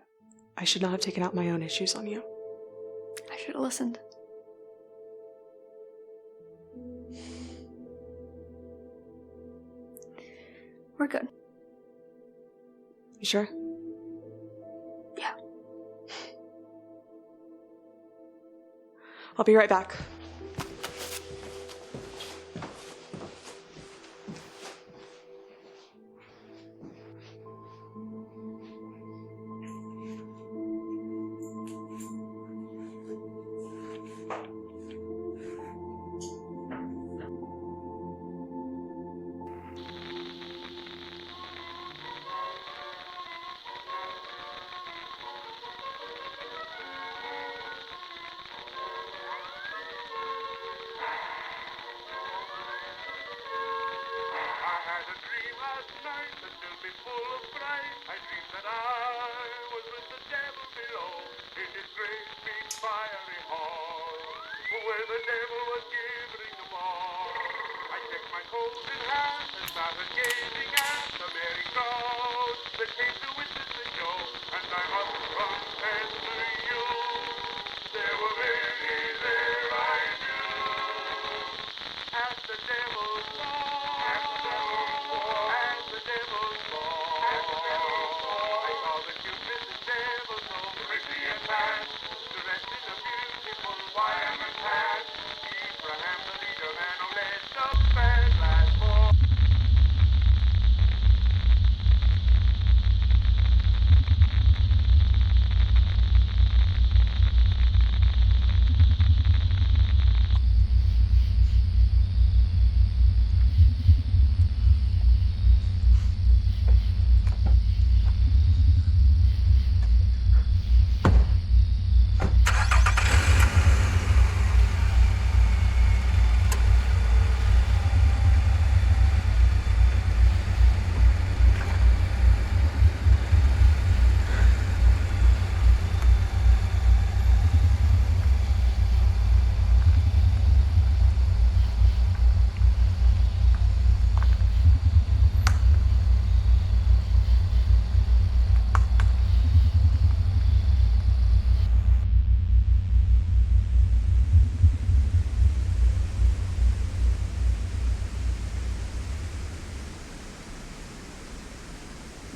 I should not have taken out my own issues on you. I should have listened. We're good. You sure? Yeah. I'll be right back. night that filled me full of fright. I dreamed that I was with the devil below in his great big fiery hall, where the devil was giving the ball. I checked my coat and hat and started gazing at the merry crowd that came to witness the show. And I must confess to you, there were many there I knew. At the devil's ball, at the devil's ball, I saw the cute Mrs. Devil so pretty and fast, dressed in a beautiful fireman's hat. Abraham the leader man who led the bad last ball.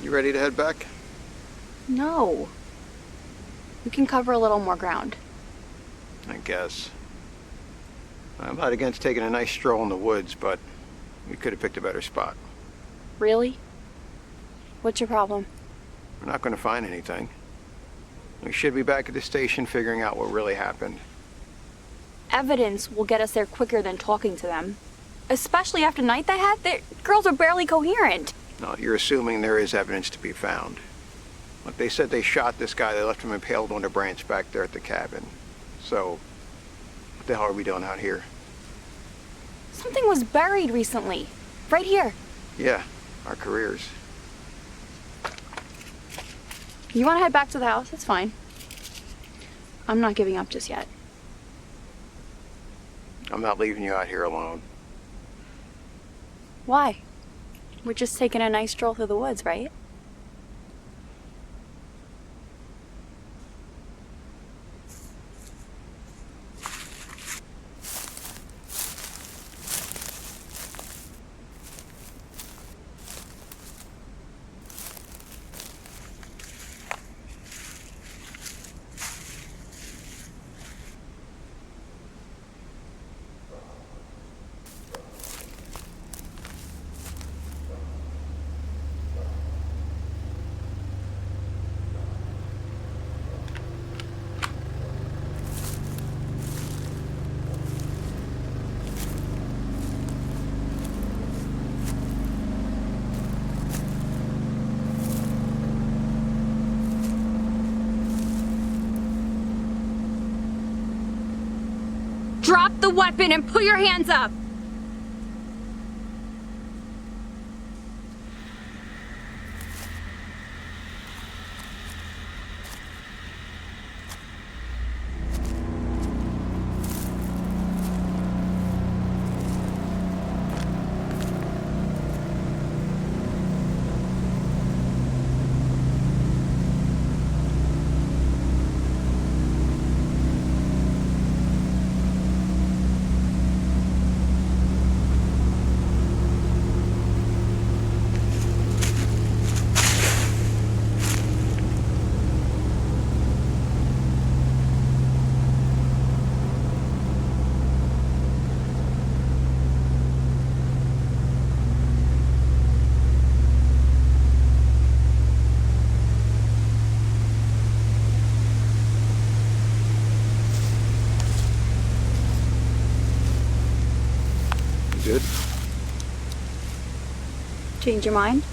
You ready to head back? No. We can cover a little more ground. I guess. I'm not against taking a nice stroll in the woods, but we could have picked a better spot. Really? What's your problem? We're not going to find anything. We should be back at the station figuring out what really happened. Evidence will get us there quicker than talking to them. Especially after the night they had. The girls are barely coherent. No, you're assuming there is evidence to be found. Look, they said they shot this guy. They left him impaled on a branch back there at the cabin. So, what the hell are we doing out here? Something was buried recently. Right here. Yeah, our careers. You want to head back to the house? It's fine. I'm not giving up just yet. I'm not leaving you out here alone. Why? We're just taking a nice stroll through the woods, right? Drop the weapon and put your hands up! Good. Change your mind?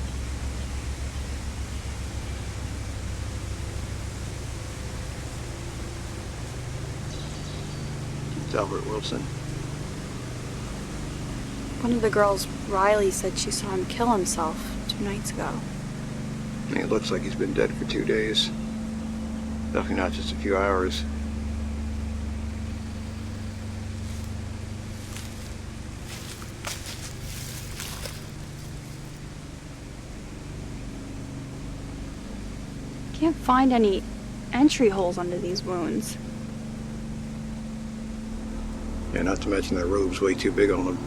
It's Albert Wilson. One of the girls, Riley, said she saw him kill himself 2 nights ago. I mean, it looks like he's been dead for 2 days. Definitely not just a few hours. Can't find any entry holes under these wounds. Yeah, not to mention that robe's way too big on him.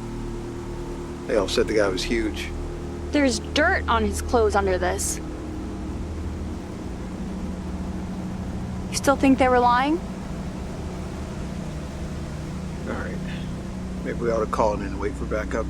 They all said the guy was huge. There's dirt on his clothes under this. You still think they were lying? All right. Maybe we ought to call him in and wait for backup.